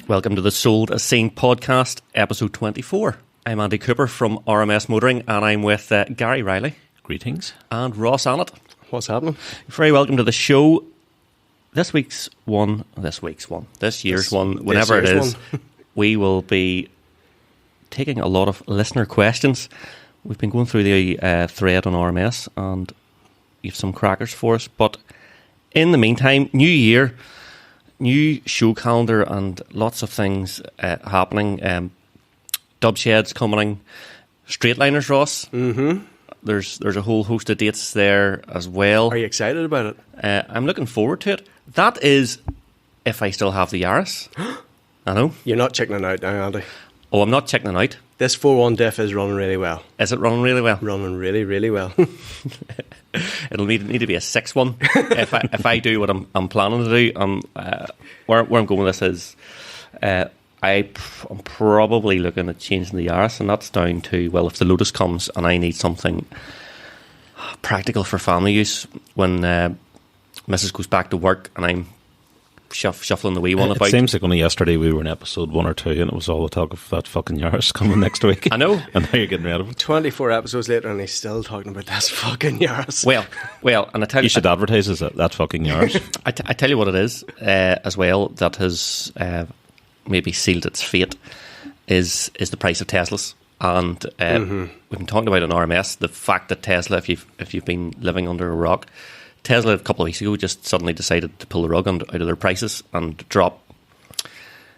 Welcome to the Sold as Seen podcast, episode 24. I'm Andy Cooper from RMS Motoring, and I'm with Gary Riley. Greetings. And Ross Annett. What's happening? Very welcome to the show. This year's one, whenever it is, we will be taking a lot of listener questions. We've been going through the thread on RMS, and you have some crackers for us. But in the meantime, new year, new show calendar, and lots of things happening. Dub Shed's coming, Straightliners, Ross. Mm-hmm. There's a whole host of dates there as well. Are you excited about it? I'm looking forward to it. That is, if I still have the Yaris. I know. You're not checking out now, Andy. Oh, I'm not checking it out. This 4-1 diff is running really well. Is it running really well? Running really, really well. It'll need to be a 6-1 if I do what I'm planning to do. Where I'm going with this is I'm probably looking at changing the Yaris, and that's down to, well, if the Lotus comes and I need something practical for family use when Mrs. goes back to work and I'm shuffling the wee one about. It seems like only yesterday we were in episode 1 or 2 and it was all the talk of that fucking Yaris coming next week. I know. And now you're getting rid of it. 24 episodes later and he's still talking about this fucking Yaris. Well, and I tell you... You should advertise as that fucking Yaris. I tell you what it is as well that has maybe sealed its fate is the price of Teslas. And we've been talking about in RMS the fact that Tesla, if you've been living under a rock, Tesla a couple of weeks ago just suddenly decided to pull the rug out of their prices and dropped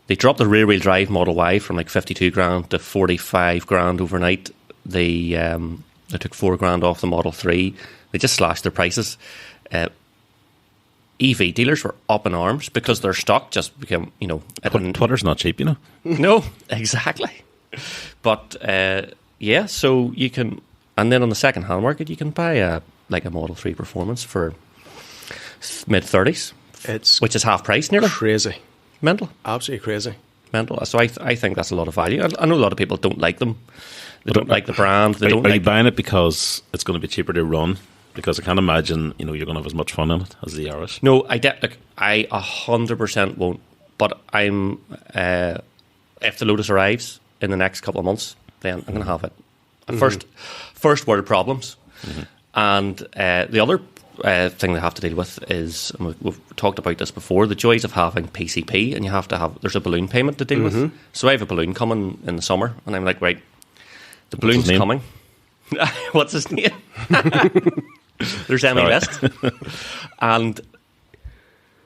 the rear-wheel drive Model Y from like 52 grand to 45 grand overnight. They took 4 grand off the Model 3. They just slashed their prices. EV dealers were up in arms because their stock just became, Twitter's not cheap, you know. No, exactly. But yeah, so you can, and then on the second-hand market, you can buy a Model 3 Performance for mid-30s, which is half price nearly. Crazy. Mental. Absolutely crazy. Mental. So I think that's a lot of value. I know a lot of people don't like them. They don't like the brand. Are you buying it because it's going to be cheaper to run? Because I can't imagine, you're going to have as much fun in it as the Yaris. No, I 100% won't. But I'm if the Lotus arrives in the next couple of months, then I'm going to have it. First world problems. Mm-hmm. And the other thing they have to deal with is, and we've talked about this before, the joys of having PCP, and there's a balloon payment to deal with. So I have a balloon coming in the summer, and I'm like, right, the balloon's coming. What's his name? There's Emmy West. And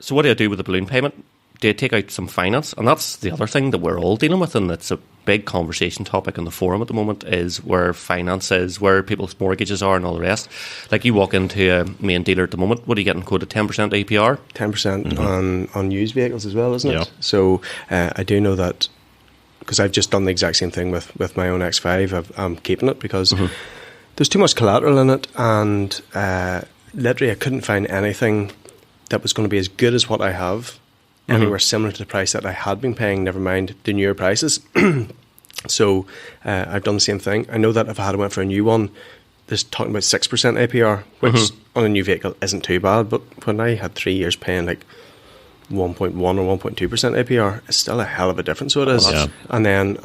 so what do I do with the balloon payment? Do I take out some finance? And that's the other thing that we're all dealing with, and it's a big conversation topic in the forum at the moment, is where finance is, where people's mortgages are and all the rest. Like you walk into a main dealer at the moment, what are you getting quoted? 10% APR? 10% on used vehicles as well, isn't it? So I do know that, because I've just done the exact same thing with my own X5. I'm keeping it because there's too much collateral in it, and literally I couldn't find anything that was going to be as good as what I have anywhere similar to the price that I had been paying, never mind the newer prices. So I've done the same thing. I know that if I had went for a new one, there's talking about 6% APR, which on a new vehicle isn't too bad, but when I had 3 years paying like 1.1 or 1.2% APR, it's still a hell of a difference. So it is. Yeah. And then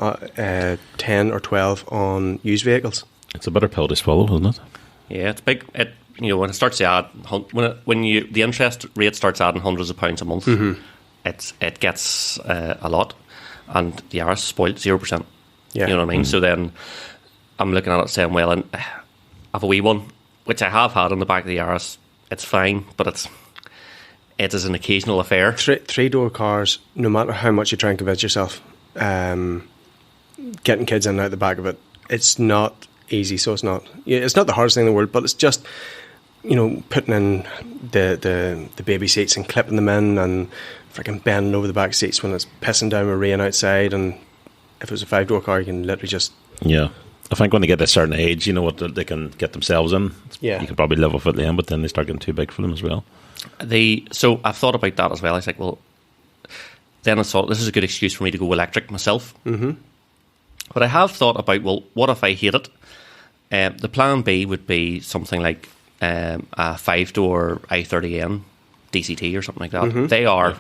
10 or 12 on used vehicles. It's a better pill to swallow, isn't it? Yeah, it's big. When it starts to add, the interest rate starts adding hundreds of pounds a month, it gets a lot, and the Yaris spoiled 0%. Yeah. You know what I mean? So then I'm looking at it saying, well, and I have a wee one, which I have had on the back of the Yaris. It's fine, but it is an occasional affair. Three-door cars, no matter how much you try and convince yourself, getting kids in and out the back of it, it's not easy. So it's not the hardest thing in the world, but it's just, putting in the baby seats and clipping them in and freaking bending over the back seats when it's pissing down with rain outside. And if it was a 5-door car, you can literally just... Yeah. I think when they get a certain age, what they can get themselves in. Yeah. You can probably live with it then, but then they start getting too big for them as well. So I've thought about that as well. I was like, well, then I thought this is a good excuse for me to go electric myself. Mm-hmm. But I have thought about, well, what if I hate it? The plan B would be something like a 5-door i30N DCT or something like that. Mm-hmm. They are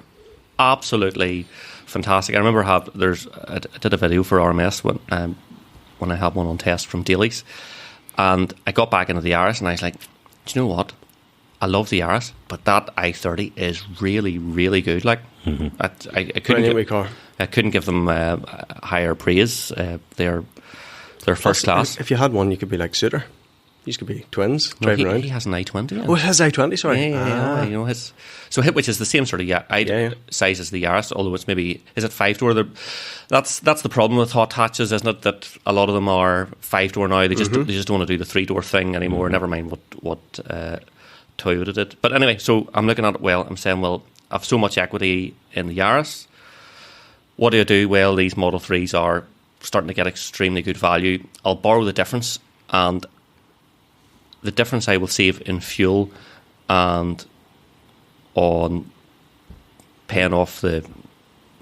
absolutely fantastic. I remember I did a video for RMS when I had one on test from Daly's, and I got back into the Yaris, and I was like, do you know what? I love the Yaris, but that i30 is really, really good. Like, I couldn't give them higher praise. They're first class. If you had one, you could be like Suter. These could be twins driving around. He has an i20. Oh, it has i20. Sorry, yeah. You know his. So which is the same sort of size as the Yaris, although it's maybe, is it 5-door? That's the problem with hot hatches, isn't it? That a lot of them are 5-door now. They just don't want to do the 3-door thing anymore. Never mind what Toyota did. But anyway, so I'm looking at it. Well, I'm saying, well, I've so much equity in the Yaris. What do I do? Well, these Model 3s are starting to get extremely good value. I'll borrow the difference, and the difference I will save in fuel and on paying off the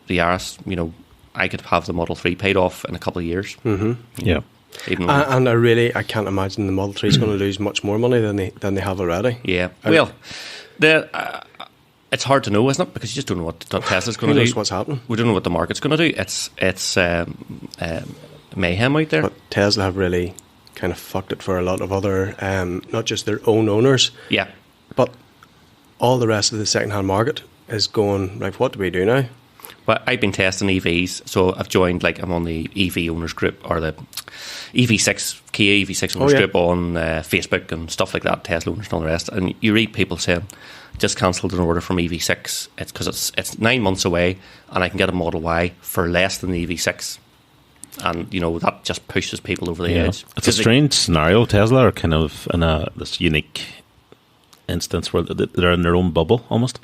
Yaris. You know, I could have the Model 3 paid off in a couple of years. Mm-hmm. Yeah. And I can't imagine the Model 3 is going to lose much more money than they have already. Yeah. Well, it's hard to know, isn't it? Because you just don't know what Tesla's going to do. Who knows what's happening? We don't know what the market's going to do. It's mayhem out there. But Tesla have really kind of fucked it for a lot of other, not just their own owners. Yeah. But all the rest of the second-hand market is going, right, what do we do now? Well, I've been testing EVs, so I've joined, I'm on the EV owners group, or the EV6, Kia EV6 owners group on Facebook and stuff like that, Tesla owners and all the rest. And you read people saying, just cancelled an order from EV6. It's because it's 9 months away, and I can get a Model Y for less than the EV6. And, you know, that just pushes people over the edge. It's a strange scenario. Tesla are kind of in this unique instance where they're in their own bubble, almost,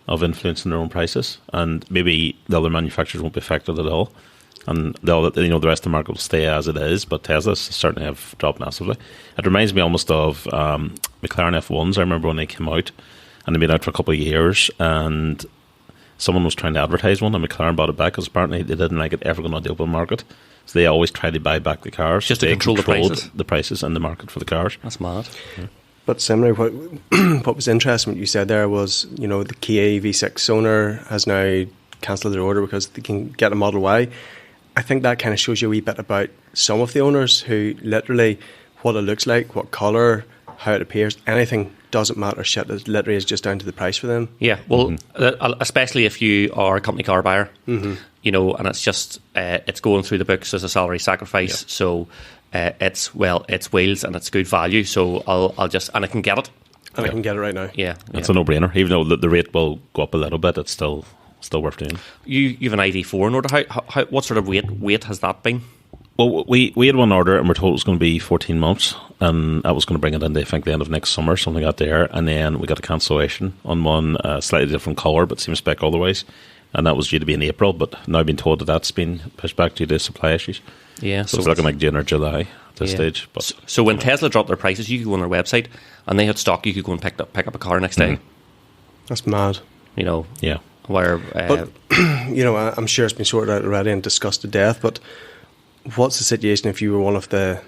of influencing their own prices. And maybe the other manufacturers won't be affected at all. And the rest of the market will stay as it is, but Tesla's certainly have dropped massively. It reminds me almost of McLaren F1s. I remember when they came out, and they've been out for a couple of years, and someone was trying to advertise one, and McLaren bought it back because apparently they didn't like it ever going on the open market. So they always try to buy back the cars. Just to control the prices and the market for the cars. That's mad. Yeah. But similarly, what was interesting, what you said there was, you know, the Kia EV6 owner has now cancelled their order because they can get a Model Y. I think that kind of shows you a wee bit about some of the owners who literally, what it looks like, what colour, how it appears, anything doesn't matter. Shit, it literally is just down to the price for them. Yeah, well, especially if you are a company car buyer, you know, and it's just it's going through the books as a salary sacrifice. Yeah. So it's wheels and it's good value. So I'll just, and I can get it, and I can get it right now. Yeah, it's a no-brainer. Even though the rate will go up a little bit, it's still worth doing. You have an ID4 in order. How what sort of wait has that been? Well, we had one order and we're told it was going to be 14 months, and I was going to bring it in, I think, the end of next summer, something like that there, and then we got a cancellation on one slightly different colour but same spec otherwise, and that was due to be in April, but now being told that's been pushed back due to supply issues. Yeah, so it's looking like June or July at this stage. But so when Tesla dropped their prices, you could go on their website and they had stock, you could go and pick up a car next day. That's mad. You know, yeah. Where, but you know, I'm sure it's been sorted out already and discussed to death. But what's the situation if you were one of the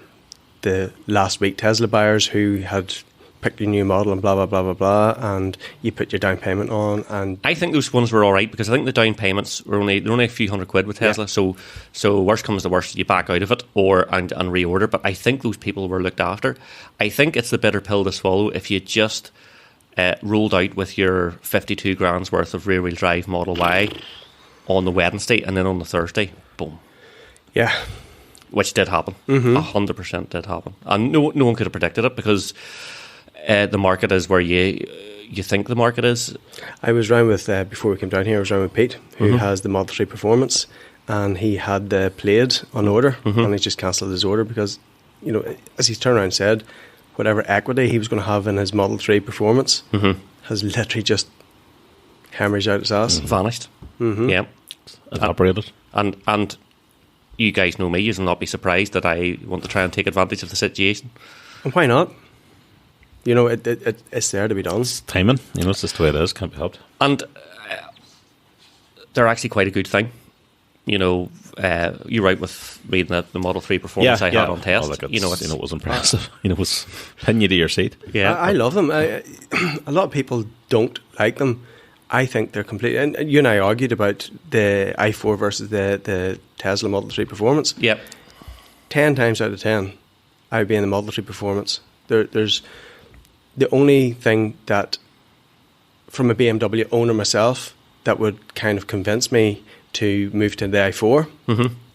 last week Tesla buyers who had picked your new model and blah blah blah blah blah, and you put your down payment on? And I think those ones were all right because I think the down payments were only a few £100 with Tesla. Yeah. So worst comes to worst, you back out of it and reorder. But I think those people were looked after. I think it's the bitter pill to swallow if you just rolled out with your 52 grand's worth of rear-wheel drive Model Y on the Wednesday, and then on the Thursday, boom. Yeah. Which did happen. 100% did happen. And no one could have predicted it because the market is where you think the market is. I was round with, before we came down here, I was round with Pete, who has the Model 3 Performance, and he had the Plaid on order, and he just cancelled his order because, you know, as he's turned around and said, whatever equity he was going to have in his Model 3 Performance has literally just hemorrhaged out its ass. Vanished. Yeah. Evaporated. And you guys know me, you'll not be surprised that I want to try and take advantage of the situation. And why not? You know, it's there to be done. It's timing. You know, it's just the way it is. Can't be helped. And they're actually quite a good thing. You know, you're right with reading the Model 3 Performance I had on test. You know, it was impressive. It was pinning you to your seat. Yeah, I love them. A lot of people don't like them, I think they're completely. And you and I argued about the i4 versus the Tesla Model 3 Performance. Yep. 10 times out of 10, I would be in the Model 3 Performance. There's the only thing that, from a BMW owner myself, that would kind of convince me to move to the i4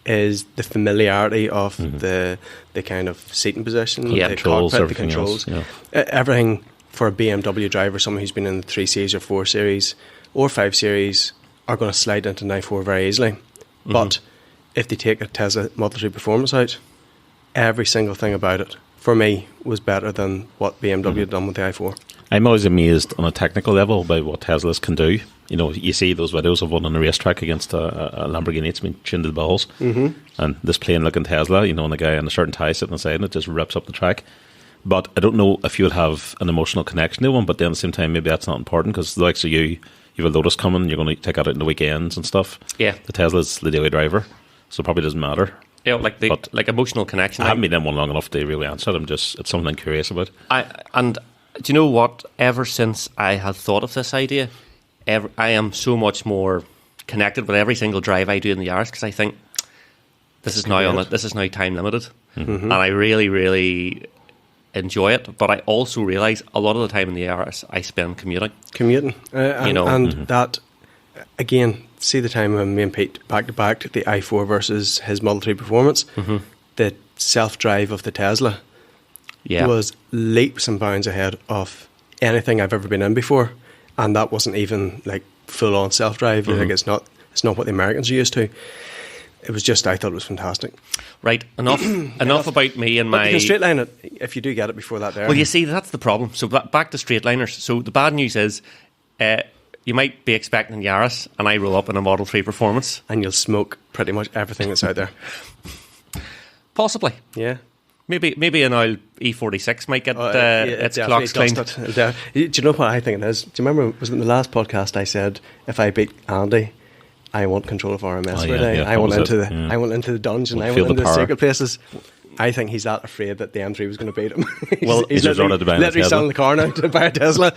is the familiarity of the kind of seating position, the controls, cockpit, the controls. Else, everything for a BMW driver, someone who's been in the 3 Series or 4 Series or 5 Series, are going to slide into an i4 very easily. But if they take a Tesla Model 3 Performance out, every single thing about it, for me, was better than what BMW had done with the i4. I'm always amazed on a technical level by what Teslas can do. You know, you see those videos of one on a racetrack against a Lamborghini. It's been tuned to the balls. And this plain-looking Tesla, you know, and a guy in a shirt and tie sitting inside, and it just rips up the track. But I don't know if you would have an emotional connection to one, but then at the same time, maybe that's not important, because the likes of you have a Lotus coming, you're going to take out in the weekends and stuff. Yeah. The Tesla's the daily driver, so it probably doesn't matter. Yeah, like emotional connection. I haven't been in one long enough to really answer it. It's something I'm curious about. And do you know what? Ever since I had thought of this idea, I am so much more connected with every single drive I do in the Yaris, because I think this is now time limited, and I really, really enjoy it. But I also realise a lot of the time in the Yaris I spend commuting. That again. See the time when me and Pete back to back the i4 versus his Model 3 Performance. The self-drive of the Tesla was leaps and bounds ahead of anything I've ever been in before, and that wasn't even like full-on self-drive. Like it's not what the Americans are used to. It was just, I thought it was fantastic. Right, enough about me and my... You can straight line it if you do get it before that there. Well, you see, that's the problem. So back to straight liners. So the bad news is... you might be expecting Yaris, and I roll up in a Model 3 Performance. And you'll smoke pretty much everything that's out there. Possibly. Yeah. Maybe an oil E46 might get its clocks cleaned. Do you know what I think it is? Do you remember, was it in the last podcast I said, if I beat Andy, I want control of RMS for a day. I went into the dungeon, I went into the secret places. I think he's that afraid that the M3 was going to beat him. he's literally selling the car now to buy a Tesla.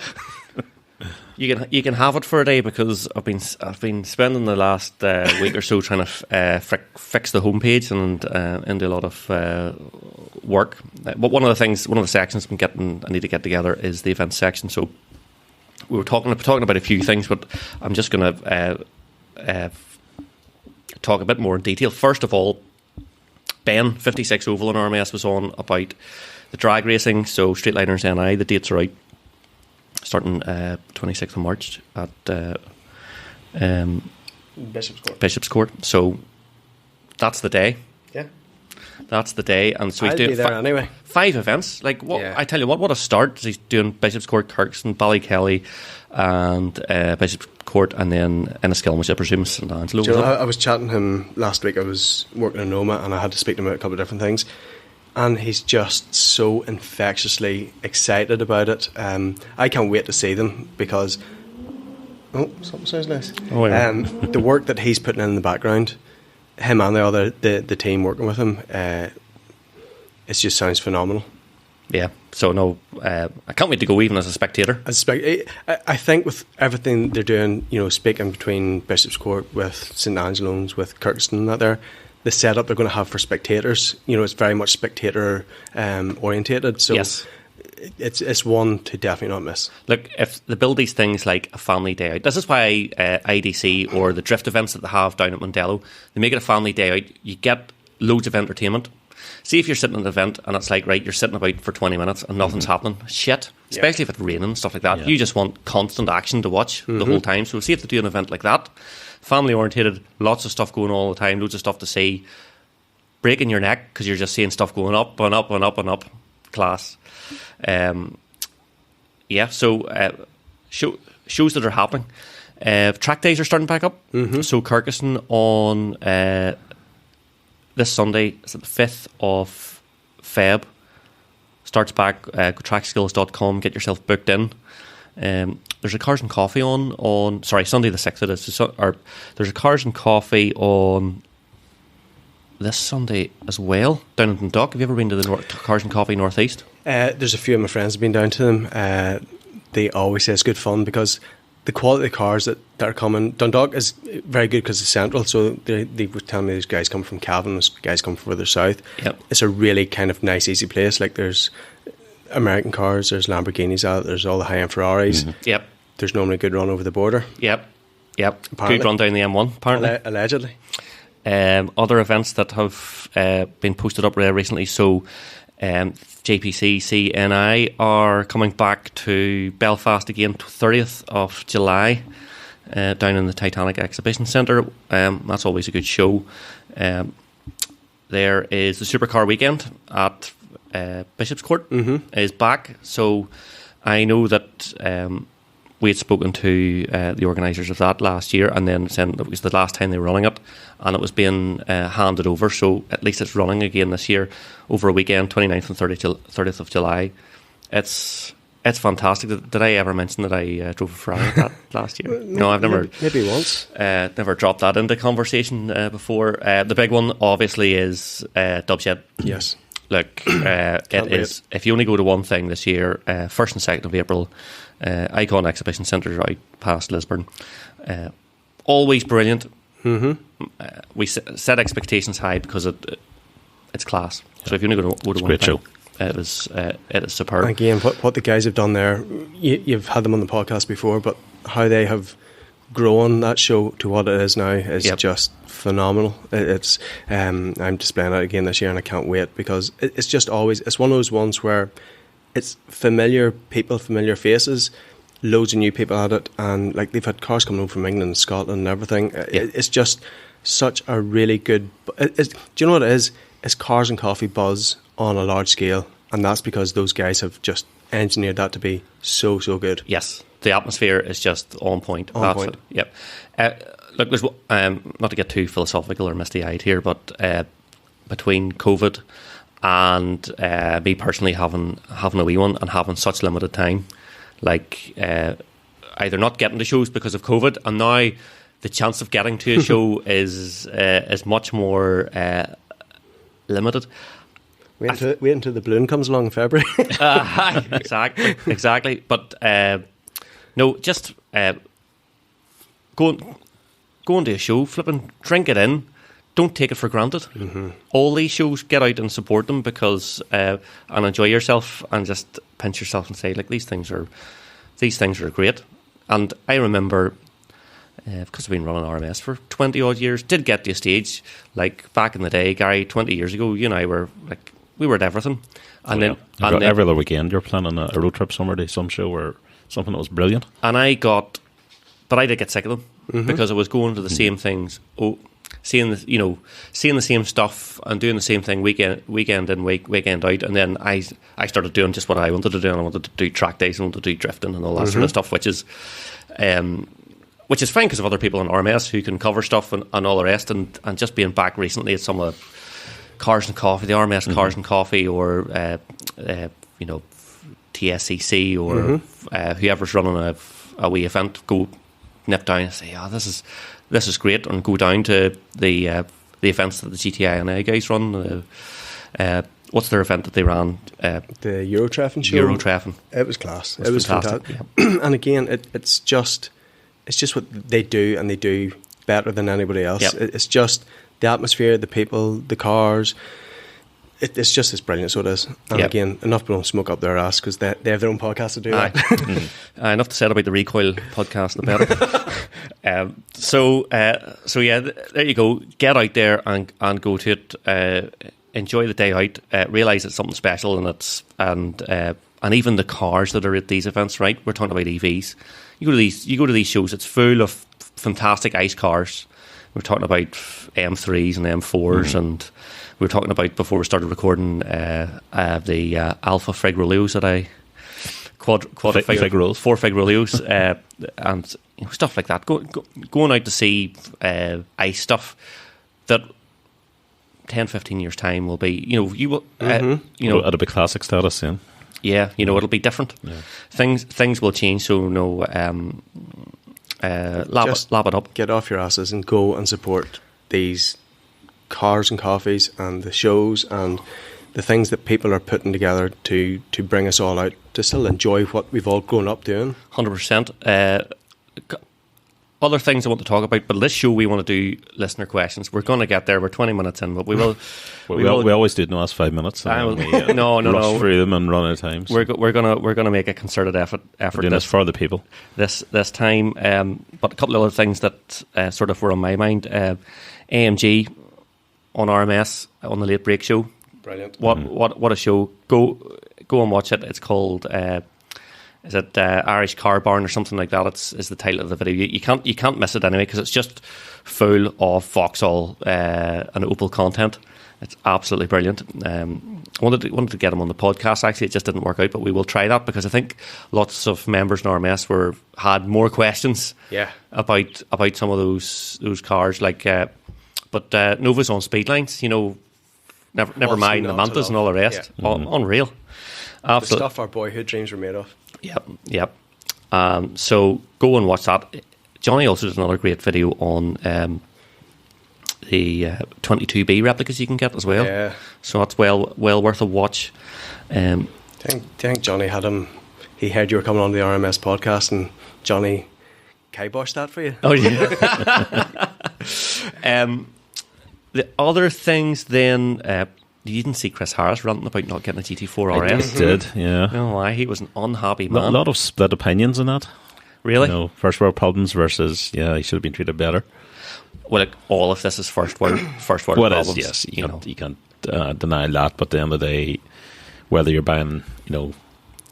You can have it for a day, because I've been spending the last week or so trying to fix the homepage and do a lot of work. But one of the sections I need to get together is the events section. So we were talking about a few things, but I'm just going to talk a bit more in detail. First of all, Ben 56 Oval on RMS was on about the drag racing. So Streetliners NI, the dates are out. Starting 26th of March at Bishop's Court. So that's the day. Yeah. That's the day. And so he's I'll doing be there anyway. 5 events. Like, what? Yeah. I tell you what a start. He's doing Bishop's Court, Kirkstone, Ballykelly, and Bishop's Court, and then Enniskillen, which I presume is St Angelo. I was chatting to him last week. I was working in Noma, and I had to speak to him about a couple of different things. And he's just so infectiously excited about it. I can't wait to see them, because something sounds nice. Oh, yeah. The work that he's putting in the background, him and the team working with him, it just sounds phenomenal. Yeah. So no, I can't wait to go, even as a spectator. I think with everything they're doing, speaking between Bishop's Court, with St Angelo's, with Kirkstone, that there. The setup they're going to have for spectators, it's very much spectator orientated. So yes. It's one to definitely not miss. Look, if they build these things like a family day out, this is why IDC or the drift events that they have down at Mondello, they make it a family day out. You get loads of entertainment. See if you're sitting at an event and it's like, right, you're sitting about for 20 minutes and nothing's happening. Shit. Especially if it's raining and stuff like that. Yeah. You just want constant action to watch the whole time. So see if they do an event like that. Family orientated, lots of stuff going on all the time, loads of stuff to see. Breaking your neck because you're just seeing stuff going up and up and up and up. Class. So shows that are happening. Track days are starting back up. So Kirkstone on this Sunday, it's the 5th of Feb. Starts back. Go trackskills.com, get yourself booked in. There's a Cars and Coffee on Sunday the 6th it is. There's a Cars and Coffee on this Sunday as well, down in Dundalk. Have you ever been to the Cars and Coffee Northeast? There's a few of my friends have been down to them. They always say it's good fun, because the quality of cars that are coming. Dundalk is very good because it's central, so they were telling me these guys come from Cavan, these guys come from further south. Yep. It's a really kind of nice, easy place. Like there's American cars, there's Lamborghinis out, there's all the high-end Ferraris. Yep. There's normally a good run over the border. Yep. Apparently. Good run down the M1, apparently. Allegedly. Other events that have been posted up recently, so JPC CNI are coming back to Belfast again, 30th of July, down in the Titanic Exhibition Centre. That's always a good show. There is the Supercar Weekend at Bishop's Court is back, so I know that we had spoken to the organisers of that last year, and then saying it was the last time they were running it, and it was being handed over, so at least it's running again this year over a weekend, 29th and 30th of July. It's fantastic. Did I ever mention that I drove a Ferrari that last year? No, I've never. Maybe once. Never dropped that into conversation before. The big one, obviously, is Dubshed. Yes. Look, it is. If you only go to one thing this year, 1st and 2nd of April, Icon Exhibition Centre out past Lisburn. Always brilliant. We set expectations high because it's class. So if you only go to one great thing, show. it is superb. Again, what the guys have done there, you've had them on the podcast before, but how they have grown that show to what it is now is just phenomenal. It's I'm displaying it again this year, and I can't wait because it's just always, it's one of those ones where it's familiar people, familiar faces, loads of new people at it, and like they've had cars coming over from England and Scotland and everything. It's just such a really good. Do you know what it is? It's cars and coffee buzz on a large scale, and that's because those guys have just engineered that to be so good. Yes, the atmosphere is just on point. On point. Yep. Look, there's not to get too philosophical or misty-eyed here, but between COVID and me personally having a wee one and having such limited time, like either not getting to shows because of COVID, and now the chance of getting to a show is much more limited. Wait until the balloon comes along in February. Exactly. But no, just going to a show, drink it in. Don't take it for granted. All these shows, get out and support them because and enjoy yourself, and just pinch yourself and say, like, these things are great. And I remember, because I've been running RMS for 20 odd years, did get to a stage like back in the day, Gary, 20 years ago. You and I were like, we were at everything. And then every other weekend you're planning a road trip somewhere to some show or something that was brilliant. And I did get sick of them because I was going to the same things. Seeing the same stuff and doing the same thing weekend in, weekend out, and then I started doing just what I wanted to do, and I wanted to do track days, and I wanted to do drifting and all that sort of stuff, which is fine because of other people in RMS who can cover stuff and all the rest, and just being back recently at some of the Cars and Coffee, the RMS Cars and Coffee, or TSCC, or whoever's running a wee event, go nip down and say, this is great, and go down to the events that the GTI guys run. What's their event that they ran? The Eurotreffin show. Eurotreffin. It was class. It was fantastic. Yeah. And again, it's just what they do, and they do better than anybody else. Yep. It's just the atmosphere, the people, the cars. It's just as brilliant, so it is. And again, enough people don't smoke up their ass because they have their own podcast to do that. Enough to say about the Recoil podcast, the better. So there you go. Get out there and go to it. Enjoy the day out. Realise it's something special, and even the cars that are at these events. Right, we're talking about EVs. You go to these shows. It's full of fantastic ICE cars. We're talking about M3s and M4s, and we were talking about, before we started recording, the Alpha Figrulios that I four Figrulios, and stuff like that. Going out to see ICE stuff that 10-15 years time will be, you will, at a big classic status, yeah. Yeah, it'll be different. Yeah. Things will change. So lap it up. Get off your asses and go and support these cars and coffees and the shows and the things that people are putting together to bring us all out to still enjoy what we've all grown up doing. 100%. other things I want to talk about, but this show we want to do listener questions. We're going to get there. We're 20 minutes in, but we will. we always do it in the last 5 minutes. No. Rush through them and run out of time. So. We're gonna make a concerted effort. We're doing this for the people this time. But a couple of other things that sort of were on my mind. AMG on RMS on the Late Break Show. Brilliant. What a show. Go and watch it. It's called. Is it Irish Car Barn or something like that? Is the title of the video. You can't miss it anyway because it's just full of Vauxhall and Opel content. It's absolutely brilliant. I wanted to get him on the podcast. Actually, it just didn't work out, but we will try that because I think lots of members in RMS had more questions. About some of those cars. Like, but Nova's on speed lines. Never mind the Mantas and all the rest. Yeah. Unreal. Absolutely. The stuff our boyhood dreams were made of. Yep. So go and watch that. Johnny also did another great video on the 22B replicas you can get as well. Yeah. So that's well worth a watch. I think Johnny had him. He heard you were coming on the RMS podcast, and Johnny kiboshed that for you. Oh yeah. The other things then. You didn't see Chris Harris ranting about not getting a GT4 RS. I did, yeah. No, why? He was an unhappy man. A lot of split opinions on that. Really? First world problems versus, he should have been treated better. Well, all of this is first world problems. Yes, you can't deny that. But at the end of the day, whether you're buying,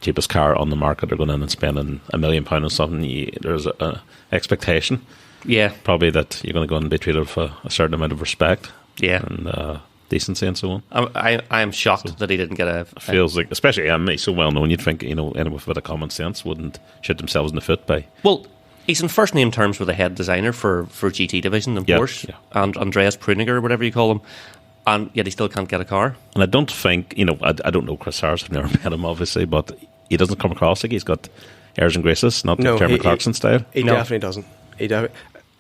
cheapest car on the market or going in and spending £1 million on something, there's an expectation. Yeah. Probably that you're going to go and be treated with a certain amount of respect. Yeah. And decency and so on. I am shocked that he didn't get a... Feels like, especially he's so well known, you'd think, anyone with a bit of common sense wouldn't shoot themselves in the foot by... Well, he's in first name terms with the head designer for GT Division in Porsche, and Andreas Pruniger, or whatever you call him, and yet he still can't get a car. And I don't think, I don't know Chris Harris, I've never met him obviously, but he doesn't come across like he's got airs and graces, not the Jeremy Clarkson style. He definitely doesn't.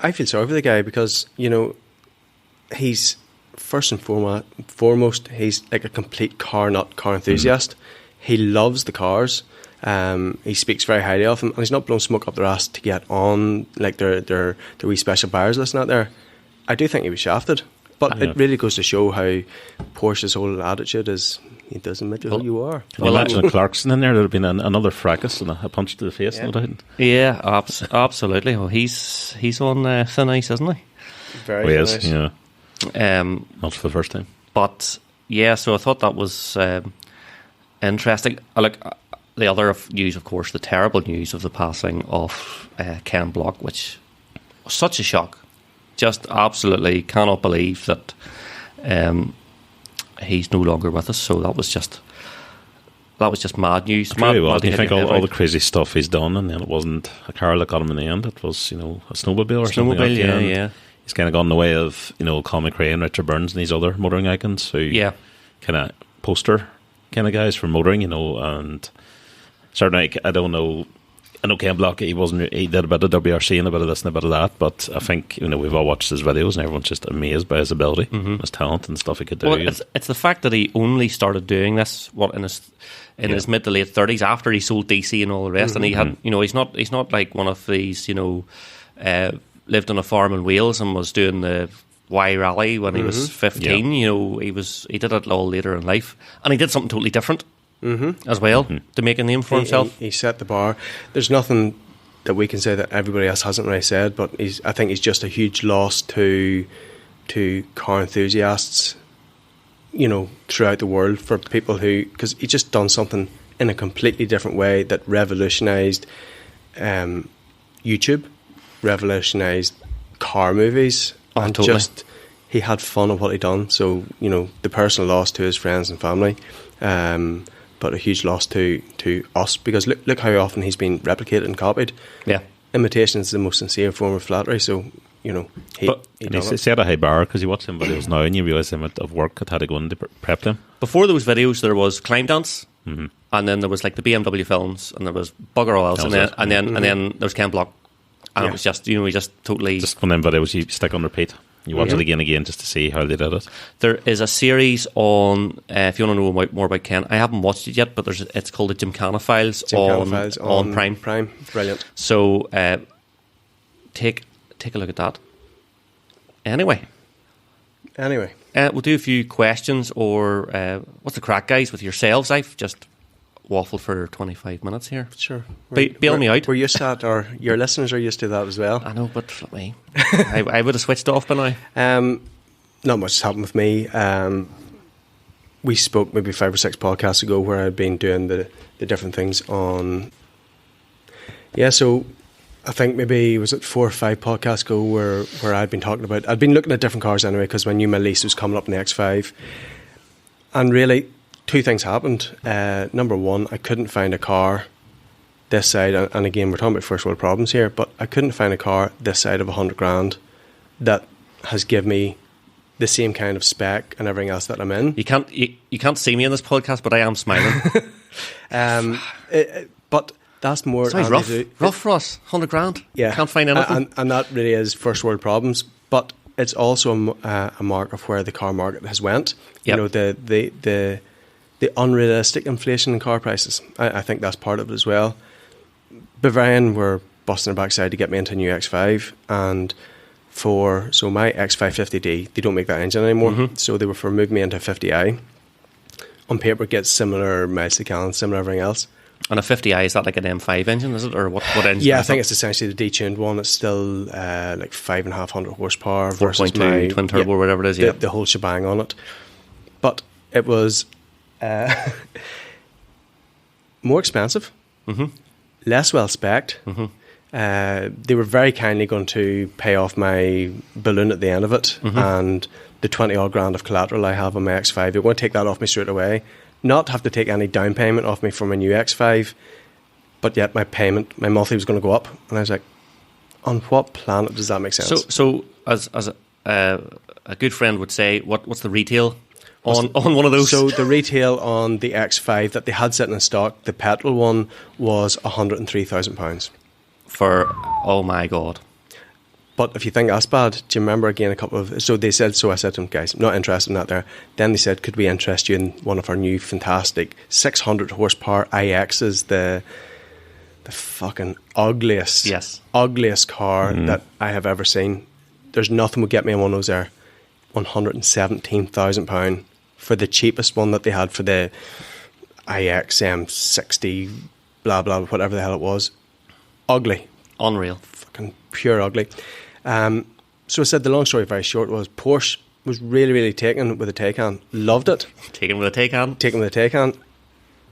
I feel sorry for the guy because, he's... First and foremost, he's like a complete car enthusiast. He loves the cars. He speaks very highly of them, and he's not blowing smoke up their ass to get on like their wee special buyers list out there. I do think he was shafted, but it really goes to show how Porsche's whole attitude is. He doesn't matter who you are. Well, imagine Clarkson in there. There'd have been another fracas and a punch to the face, no doubt. Yeah, absolutely. Well, he's on thin ice, isn't he? Very thin ice. Yeah. Not for the first time, but yeah. So I thought that was interesting. The other news, of course, the terrible news of the passing of Ken Block, which was such a shock. Just absolutely cannot believe that he's no longer with us. So that was just mad news. Well, do you think all the crazy stuff he's done, and then it wasn't a car that got him in the end? It was a snowmobile or something. Yeah. He's kind of gone the way of, Colin McRae and Richard Burns and these other motoring icons who kind of poster kind of guys for motoring, and certainly I don't know. I know Ken Block, he did a bit of WRC and a bit of this and a bit of that, but I think, we've all watched his videos and everyone's just amazed by his ability, his talent and stuff he could do. Well, it's the fact that he only started doing this in his mid to late 30s after he sold DC and all the rest, and he had, he's not like one of these, lived on a farm in Wales and was doing the Y Rally when he was 15. He did it all later in life, and he did something totally different as well to make a name for himself. He set the bar. There's nothing that we can say that everybody else hasn't really said, but I think he's just a huge loss to car enthusiasts, throughout the world, for people because he just done something in a completely different way that revolutionised YouTube. Revolutionised car movies, and totally. Just he had fun of what he done. So the personal loss to his friends and family, but a huge loss to us, because look how often he's been replicated and copied. Yeah, imitation is the most sincere form of flattery. So he set a high bar, because you watch some videos now and you realise the amount of work it had to go into prep them. Before those videos, there was Climb Dance, and then there was like the BMW films, and there was bugger all else, and then there was Ken Block. And it was just, we just totally... Just one of them videos you stick on repeat. You watch it again just to see how they did it. There is a series on, if you want to know more about Ken, I haven't watched it yet, but it's called the Gymkhana Files on Prime. Brilliant. So take a look at that. Anyway, we'll do a few questions, or what's the crack, guys, with yourselves? I've just waffled for 25 minutes here. Sure. Bail me out. We're used to that, or your listeners are used to that as well. I know, but flip me. I would have switched off by now. Not much has happened with me. We spoke maybe 5 or 6 podcasts ago where I'd been doing the different things on... Yeah, so I think maybe, was it 4 or 5 podcasts ago where I'd been talking about... I'd been looking at different cars anyway, because I knew my lease was coming up in the X5. And really, 2 things happened. Number 1, I couldn't find a car this side, and again, we're talking about first world problems here, but I couldn't find a car this side of 100 grand that has given me the same kind of spec and everything else that I'm in. You can't see me in this podcast, but I am smiling. But that's more... rough for us, 100 grand. Yeah. Can't find anything. And that really is first world problems, but it's also a mark of where the car market has went. Yep. You know, the unrealistic inflation in car prices. I think that's part of it as well. Bavarian were busting their backside to get me into a new X5, and so my X550D, they don't make that engine anymore, so they were for moving me into a 50i. On paper, it gets similar miles to gallon, similar everything else. And a 50i, is that like an M5 engine, is it? Or what engine? Yeah, I think it's essentially the detuned one. It's still like 5,500 horsepower. 4.2 twin turbo, or whatever it is, yeah. The whole shebang on it. But it was more expensive, less well-spec'd. They were very kindly going to pay off my balloon at the end of it, and the 20-odd grand of collateral I have on my X5. They're going to take that off me straight away. Not have to take any down payment off me for my new X5, but yet my monthly was going to go up. And I was like, on what planet does that make sense? So as a good friend would say, what's the retail on one of those? So the retail on the X5 that they had sitting in stock, the petrol one, was £103,000. For, oh my God. But if you think that's bad, do you remember again so they said, so I said to them, guys, I'm not interested in that there. Then they said, could we interest you in one of our new fantastic 600 horsepower iXs, the fucking ugliest car that I have ever seen. There's nothing would get me on one of those there. £117,000 for the cheapest one that they had for the iX M60, blah, blah, whatever the hell it was. Ugly. Unreal. Fucking pure ugly. So I said the long story very short was Porsche was really, really taken with the Taycan. Loved it. Taken with the Taycan.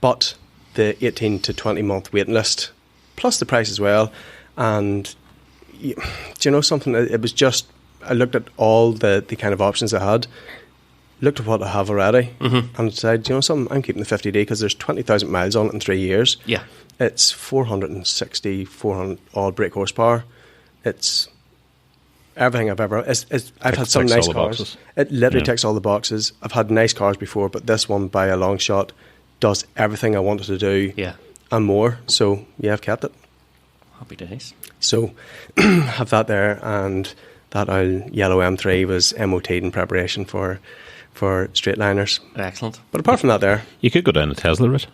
But the 18 to 20 month waiting list, plus the price as well. And do you know something? It was just, I looked at all the kind of options I had, looked at what I have already, and decided, do you know something? I'm keeping the 50D because there's 20,000 miles on it in 3 years. Yeah. It's 400 odd brake horsepower. It's everything I've ever... I've had some nice cars. It literally ticks all the boxes. I've had nice cars before, but this one, by a long shot, does everything I wanted to do and more. So, yeah, I've kept it. Happy days. So, have that there, and that old yellow M3 was MOT'd in preparation for straight liners. Excellent. But apart from that there... You could go down the Tesla route.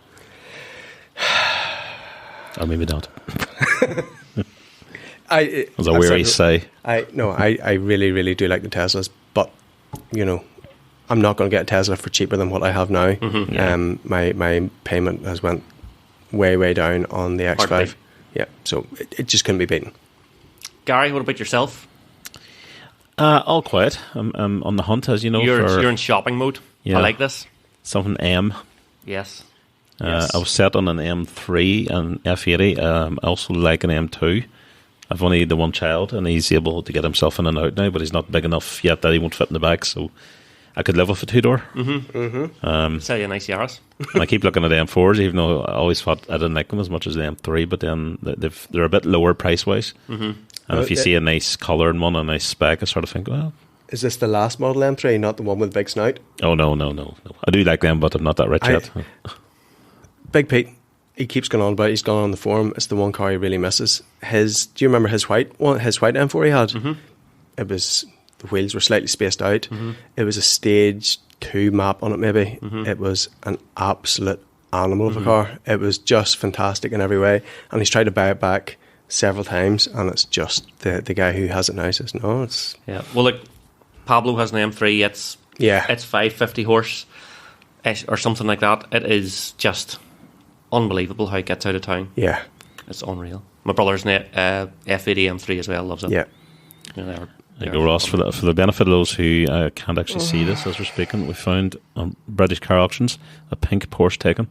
Or maybe not. As a weary say. I really, really do like the Teslas, but, you know, I'm not going to get a Tesla for cheaper than what I have now. My payment has went way, way down on the X5. Hardly. Yeah, so it just couldn't be beaten. Gary, what about yourself? All quiet. I'm on the hunt, as you know. You're in shopping mode. Yeah, I like this. Something M. Yes. I was set on an M3 and F80. I also like an M2. I've only the one child, and he's able to get himself in and out now, but he's not big enough yet that he won't fit in the back, so I could live with a 2-door. Sell you a nice Yaris. And I keep looking at the M4s, even though I always thought I didn't like them as much as the M3, but then they're a bit lower price-wise. And if you see a nice colour in one, a nice spec, I sort of think, well... Is this the last model M3, not the one with the big snout? Oh, no. I do like them, but I'm not that rich yet. Big Pete, he keeps going on about it. He's gone on the forum. It's the one car he really misses. Do you remember his white M4 he had? It was, the wheels were slightly spaced out. It was a stage 2 map on it, maybe. It was an absolute animal of a car. It was just fantastic in every way. And he's tried to buy it back several times, and it's just the guy who has it now says no. It's Well, like Pablo has an M3. It's 550 horse or something like that. It is just unbelievable how it gets out of town. Yeah, it's unreal. My brother's an F80 M3 as well. Loves it. Yeah. There you go, Ross. For the benefit of those who can't actually see this as we're speaking, we found on British Car Auctions a pink Porsche Taycan.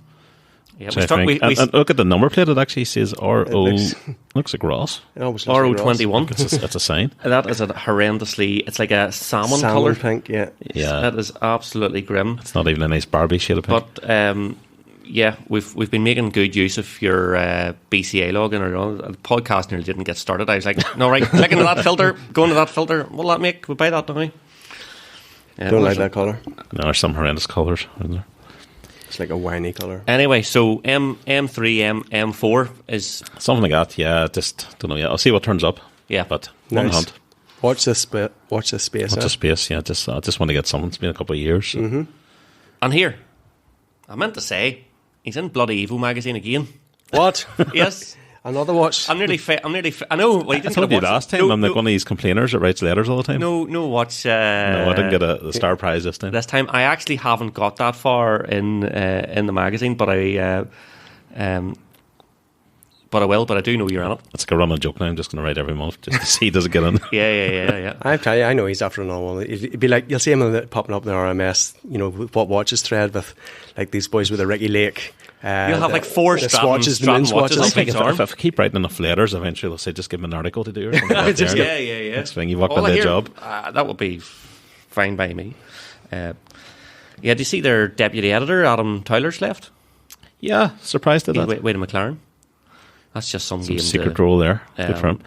Yeah, and look at the number plate. It actually says RO. Looks like Ross. It almost looks RO21. Like it's a sign. That is a horrendously. It's like a salmon colour, pink. Yeah. That is absolutely grim. It's not even a nice Barbie shade of pink. But we've been making good use of your BCA login. Or the podcast nearly didn't get started. I was like, no, right, click into that filter, go into that filter. What'll that make? We'll buy that now. Don't like that colour. No, there's some horrendous colours, isn't there? It's like a winey colour. Anyway, so M3, M4 is something like that. Yeah, just don't know yet. I'll see what turns up. Yeah, but nice. One hunt. Watch this space. Watch the space. Yeah, I just want to get something. It's been a couple of years. So. Mm-hmm. And here, I meant to say, he's in Bloody Evo magazine again. What? Yes. Another watch. I'm nearly. I know. Well, I told you last time. I'm like one of these complainers that writes letters all the time. No watch. No, I didn't get the star prize this time. This time, I actually haven't got that far in the magazine, but I will. But I do know you're on it. It's like a running joke now. I'm just going to write every month just to see does it get in. Yeah. I tell you, I know he's after another one. It'd be like you'll see him popping up in the RMS. You know what watches thread with like these boys with a Ricky Lake. You'll have like 4 Stratton watches. If I keep writing enough letters, eventually they'll say, just give me an article to do. Or yeah. Next thing, you walk on the job. That would be fine by me. Do you see their deputy editor, Adam Tyler's left? Yeah, surprised at that. Wade McLaren. That's just some game. Secret role there. Good for him.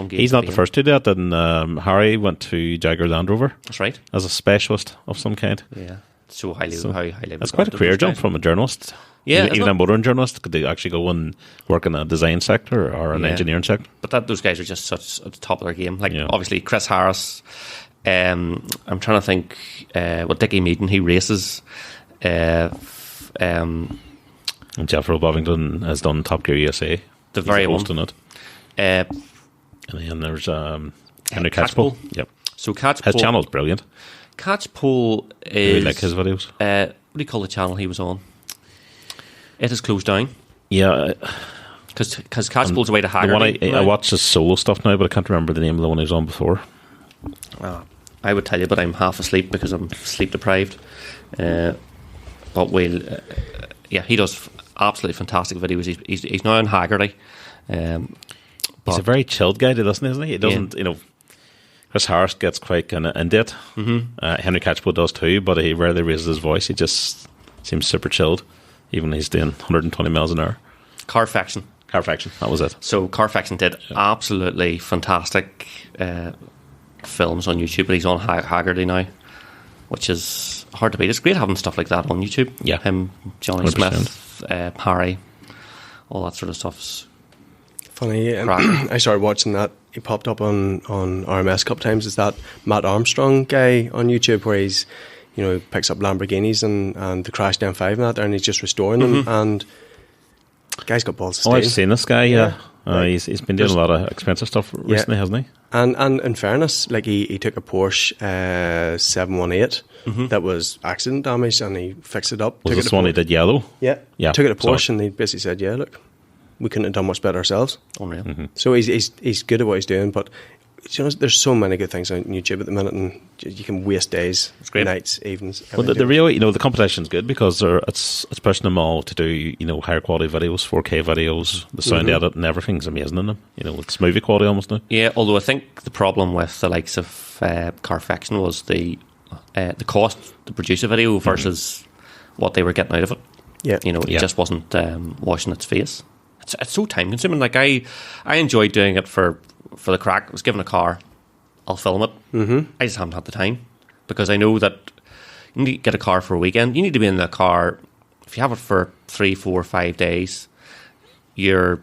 He's not the first to do that. And Harry went to Jaguar Land Rover. That's right. As a specialist of some kind. Yeah. So highly. That's quite a career jump from a journalist. Yeah, even a motoring journalist could they actually go and work in a design sector or an engineering sector. But those guys are just such at the top of their game. Like obviously Chris Harris. I'm trying to think. Dickie Meaden, he races. And Jeffrey Bovington has done Top Gear USA. The very one. In it. And then there's Henry Catchpole. Yep. So Catchpole. His channel's brilliant. Catchpole is. I really like his videos. What do you call the channel he was on? It has closed down. Yeah. Because Catchpole's away to Haggerty. I watch his solo stuff now, but I can't remember the name of the one he was on before. I would tell you, but I'm half asleep because I'm sleep deprived. But he does absolutely fantastic videos. He's now on Haggerty. He's a very chilled guy, doesn't he? He doesn't, Chris Harris gets quite kind of into it. Mm-hmm. Henry Catchpole does too, but he rarely raises his voice. He just seems super chilled, even when he's doing 120 miles an hour. Carfaction, that was it. So Carfaction did absolutely fantastic films on YouTube, but he's on Haggerty now, which is hard to beat. It's great having stuff like that on YouTube. Yeah. Him, Johnny 100%. Smith, Harry, all that sort of stuff's funny. I started watching that. He popped up on RMS a couple times. Is that Matt Armstrong guy on YouTube where he's, picks up Lamborghinis and the crashed M5 and that there, and he's just restoring them, and guy's got balls of steel. I've seen this guy, yeah. He's been doing a lot of expensive stuff recently, hasn't he? And in fairness, like he took a Porsche 718 that was accident damaged, and he fixed it up. Was this one he did yellow? Yeah. Took it to Porsche, and he basically said, "Yeah, look, we couldn't have done much better ourselves." Unreal. Mm-hmm. So he's good at what he's doing, but there's so many good things on YouTube at the minute, and you can waste days, nights, evenings. But the real, the competition's good because it's pushing them all to do, higher quality videos, 4K videos, the sound edit and everything's amazing in them. It's movie quality almost now. Yeah, although I think the problem with the likes of Carfaction was the cost to produce a video versus what they were getting out of it. Yeah, it just wasn't washing its face. It's so time consuming. Like I enjoyed doing it for the crack. I was given a car, I'll film it. Mm-hmm. I just haven't had the time because I know that you need to get a car for a weekend. You need to be in the car. If you have it for 3, 4, 5 days, you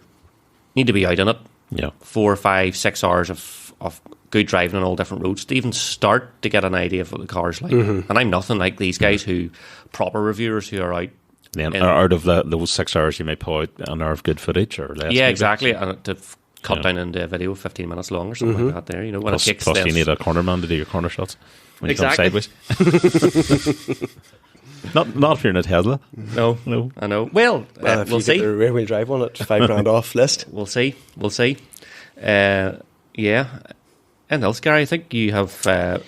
need to be out in it. Yeah, 4, 5, 6 hours of good driving on all different roads to even start to get an idea of what the car's like. Mm-hmm. And I'm nothing like these guys who proper reviewers who are out. Then out of those 6 hours, you may pull out an hour of good footage or less. Yeah, exactly. And cut down into a video 15 minutes long or something like that there, you know, when Plus, it takes plus less. you need a corner man to do your corner shots when Exactly. you come sideways. Not if you're in a Tesla. No, I know. Well, if we'll you see. get the rear wheel drive one at £5,000 off list. We'll see. Yeah. And else, Gary, I think you have...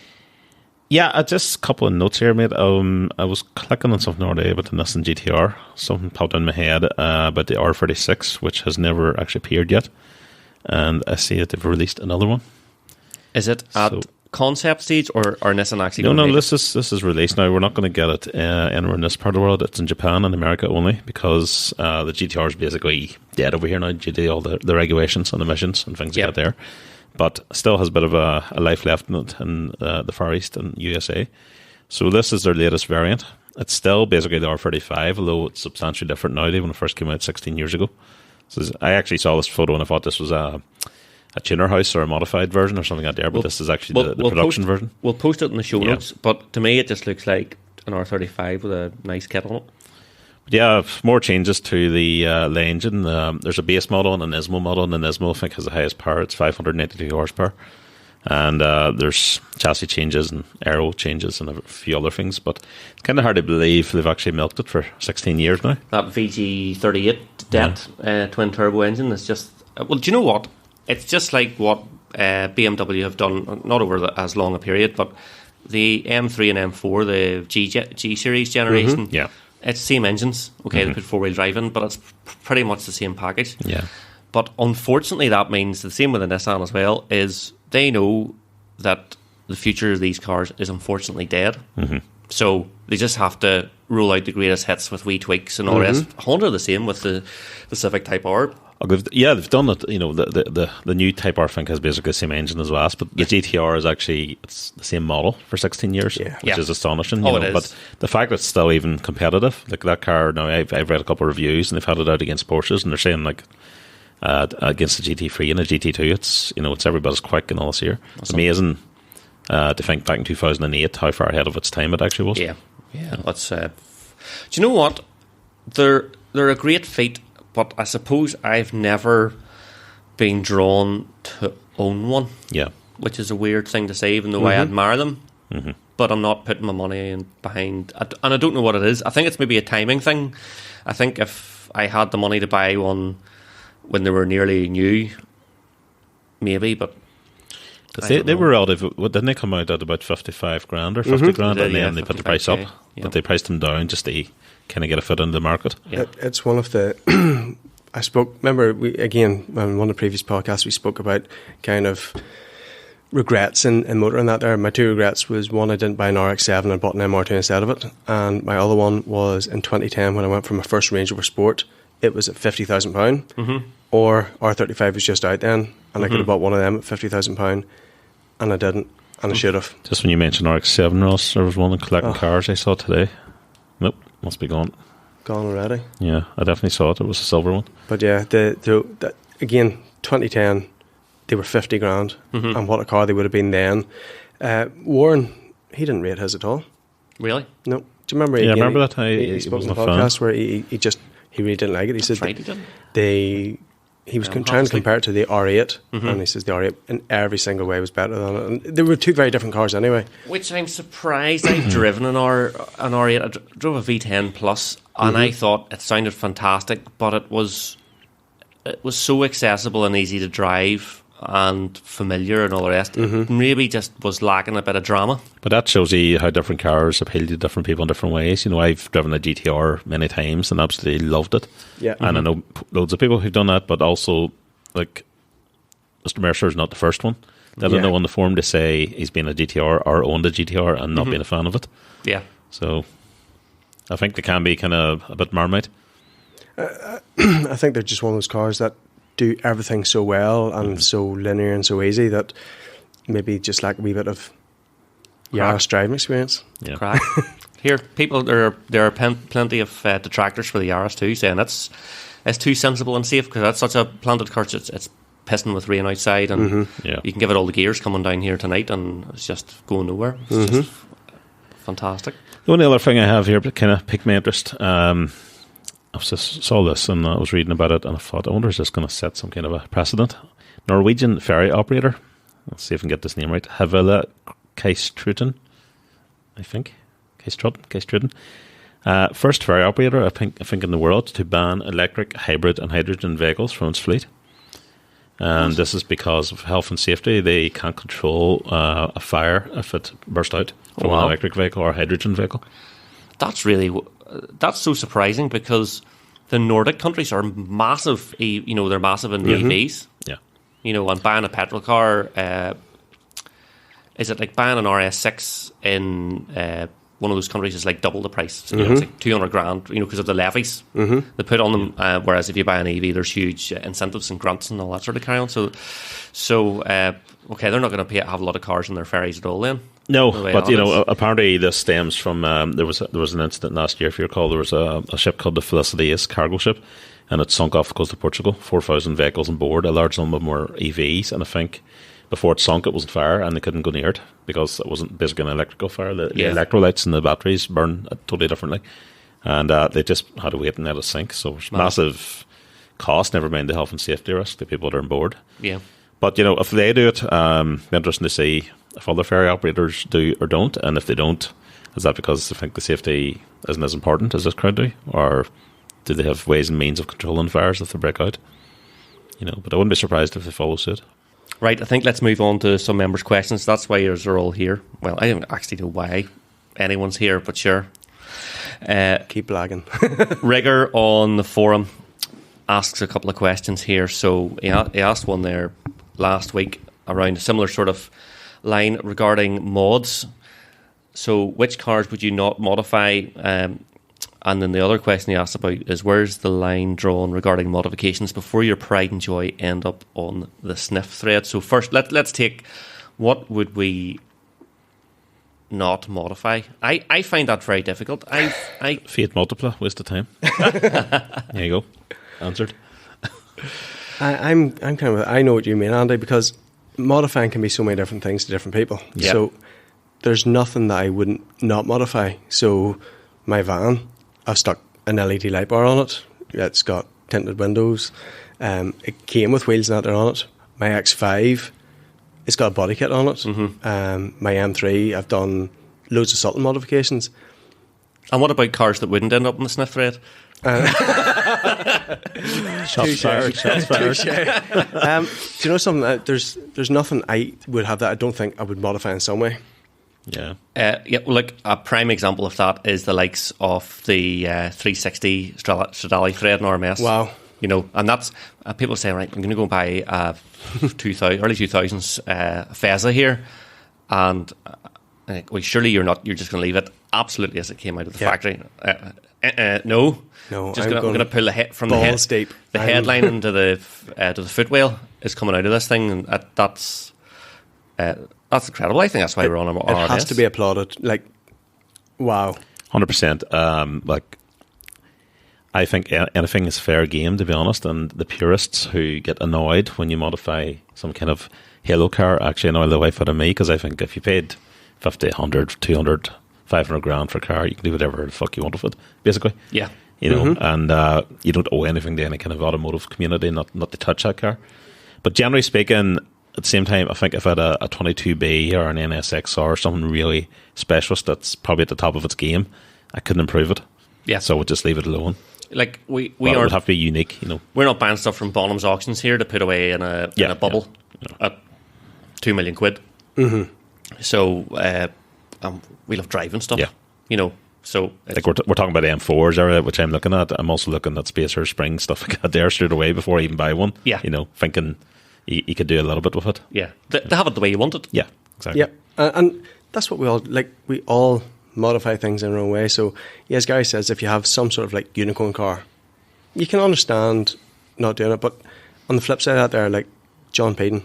Yeah, just a couple of notes here, mate. I was clicking on something the other day about the Nissan GTR. Something popped in my head about the R36, which has never actually appeared yet. And I see that they've released another one. Is it at concept stage or Nissan actually? No, this is released now. We're not going to get it anywhere in this part of the world. It's in Japan and America only because the GTR is basically dead over here now due to all the regulations and emissions and things like that there. But still has a bit of a life left in it in the Far East and USA. So this is their latest variant. It's still basically the R35, although it's substantially different now than when it first came out 16 years ago. So I actually saw this photo and I thought this was a tuner house or a modified version or something like that there, but this is actually the production version. We'll post it in the show notes, but to me it just looks like an R35 with a nice kit on it. Yeah, more changes to the engine. There's a base model and an Nismo model, and the Nismo I think has the highest power. It's 582 horsepower. And there's chassis changes and aero changes and a few other things, but it's kind of hard to believe they've actually milked it for 16 years now. That VG38 DET twin turbo engine is just... well, do you know what? It's just like what BMW have done, not over as long a period, but the M3 and M4, the G series generation... Yeah. It's the same engines. Okay, they put four-wheel drive in, but it's pretty much the same package. Yeah. But unfortunately, that means the same with the Nissan as well, is they know that the future of these cars is unfortunately dead. So they just have to roll out the greatest hits with wee tweaks and all the rest. Honda the same with the Civic Type R. They've done it. You know, the new Type R, I think, has basically the same engine as last, but the GTR is actually it's the same model for 16 years, which is astonishing. It is. But the fact that it's still even competitive, like that car now, I've read a couple of reviews and they've had it out against Porsches, and they're saying like against the GT3 and the GT2, it's every bit as quick and all this here. It's amazing to think back in 2008 how far ahead of its time it actually was. Yeah. Let's. Do you know what? They're a great feat. But I suppose I've never been drawn to own one. Yeah. Which is a weird thing to say, even though I admire them. But I'm not putting my money in behind... And I don't know what it is. I think it's maybe a timing thing. I think if I had the money to buy one when they were nearly new, maybe, but... They were relative... Didn't they come out at about 55 grand or 50 grand? And then they put the price up. But they priced them down just to kind of get a foot into the market. Yeah. It's one of the... remember, on one of the previous podcasts, we spoke about kind of regrets in motor and that there. My two regrets was, one, I didn't buy an RX-7 and bought an MR2 instead of it. And my other one was in 2010 when I went for my first Range Rover Sport, it was at £50,000. Or R35 was just out then, and I could have bought one of them at £50,000, and I didn't, and I should have. Just when you mentioned RX-7, Ross, there was one in collecting cars I saw today. Nope, must be gone. Gone already? Yeah, I definitely saw it. It was a silver one. But yeah, again, 2010, they were 50 grand, and what a car they would have been then. Warren, he didn't rate his at all. Really? No. Do you remember? Yeah, I remember that. He spoke in the podcast where he really didn't like it. He said he was trying to compare it to the R8, and he says the R8 in every single way was better than it. And they were two very different cars anyway. Which I'm surprised. I've driven an R8. I drove a V10 Plus, and I thought it sounded fantastic, but it was so accessible and easy to drive and familiar and all the rest. It maybe just was lacking a bit of drama. But that shows you how different cars appeal to different people in different ways. You know, I've driven a GTR many times and absolutely loved it. Yeah. And I know loads of people who've done that, but also, like, Mr. Mercer's not the first one. They'll know on the forum to say he's been a GTR or owned a GTR and not been a fan of it. Yeah. So I think they can be kind of a bit Marmite. I think they're just one of those cars that do everything so well and so linear and so easy that maybe just like a wee bit of Yaris driving experience. Yeah. Crack. Here, people, there are plenty of detractors for the Yaris too, saying it's too sensible and safe because that's such a planted car. It's pissing with rain outside, and you can give it all the gears coming down here tonight, and it's just going nowhere. It's just fantastic. The only other thing I have here that kind of piqued my interest. I just saw this and I was reading about it and I thought, I wonder is this going to set some kind of a precedent? Norwegian ferry operator. Let's see if I can get this name right. Havila Keistruten, I think. Keistruten. First ferry operator, I think in the world to ban electric, hybrid, and hydrogen vehicles from its fleet. And this is because of health and safety. They can't control a fire if it bursts out from an electric vehicle or a hydrogen vehicle. That's so surprising because the Nordic countries are massive. They're massive in the EVs. Yeah. And buying a petrol car, is it like buying an RS6 in one of those countries is like double the price. So, it's like 200 grand, because of the levies they put on them. Whereas if you buy an EV, there's huge incentives and grants and all that sort of carry on. So okay, they're not going to have a lot of cars in their ferries at all then. No, but apparently this stems from there was an incident last year. If you recall, there was a ship called the Felicitas cargo ship, and it sunk off the coast of Portugal. 4,000 vehicles on board. A large number of them were EVs, and I think before it sunk, it was on fire, and they couldn't go near it because it wasn't basically an electrical fire. The electrolytes and the batteries burn totally differently, and they just had to wait and let it sink. So it's massive cost. Never mind the health and safety risk the people that are on board. Yeah, but if they do it, it'll be interesting to see if other ferry operators do or don't, and if they don't, is that because they think the safety isn't as important as this crowd do, or do they have ways and means of controlling fires if they break out? But I wouldn't be surprised if they follow suit. Right, I think let's move on to some members' questions. That's why yours are all here. Well, I don't actually know why anyone's here, but sure. Keep blagging. Rigger on the forum asks a couple of questions here. So he asked one there last week around a similar sort of line regarding mods. So which cars would you not modify? And then the other question he asked about is where's the line drawn regarding modifications before your pride and joy end up on the sniff thread? So first, let's take what would we not modify? I find that very difficult. Fiat Multipla, waste of time. There you go. Answered. I'm kind of, I know what you mean, Andy, because modifying can be so many different things to different people. Yep. So there's nothing that I wouldn't not modify. So my van, I've stuck an LED light bar on it. It's got tinted windows. It came with wheels and that on it. My X5, it's got a body kit on it. My M3, I've done loads of subtle modifications. And what about cars that wouldn't end up in the sniff thread? Shots fired. Do you know something? There's nothing I would have that I don't think I would modify in some way. Yeah. Like a prime example of that is the likes of the 360 Stradale thread in RMS. Wow. And that's people say, right, I'm going to go and buy a early 2000s Fezza here, and well, surely you're just going to leave it absolutely as it came out of the factory. No, just I'm going to pull the head from the headline into the footwell is coming out of this thing, and that's incredible. I think that's why we're on our It has to be applauded. Like, wow. 100%. I think anything is fair game, to be honest, and the purists who get annoyed when you modify some kind of halo car actually annoy the wife out of me, because I think if you paid 50, 100, 200, 500 grand for a car, you can do whatever the fuck you want with it, basically. Yeah. And you don't owe anything to any kind of automotive community, not to touch that car. But generally speaking, at the same time, I think if I had a 22B or an NSX or something really specialist that's probably at the top of its game, I couldn't improve it. Yeah. So I would just leave it alone. Like we it would have to be unique, We're not buying stuff from Bonham's auctions here to put away in a bubble at £2 million. So we love driving stuff. Yeah. So like we're talking about M4s, which I'm looking at. I'm also looking at Spacer Spring stuff like that there straight away before I even buy one. Yeah. Thinking you could do a little bit with it. Yeah. They have it the way you want it. Yeah, exactly. Yeah, and that's what we all like. We all modify things in our own way. So, as Gary says, if you have some sort of like unicorn car, you can understand not doing it. But on the flip side of that, there, like John Payton,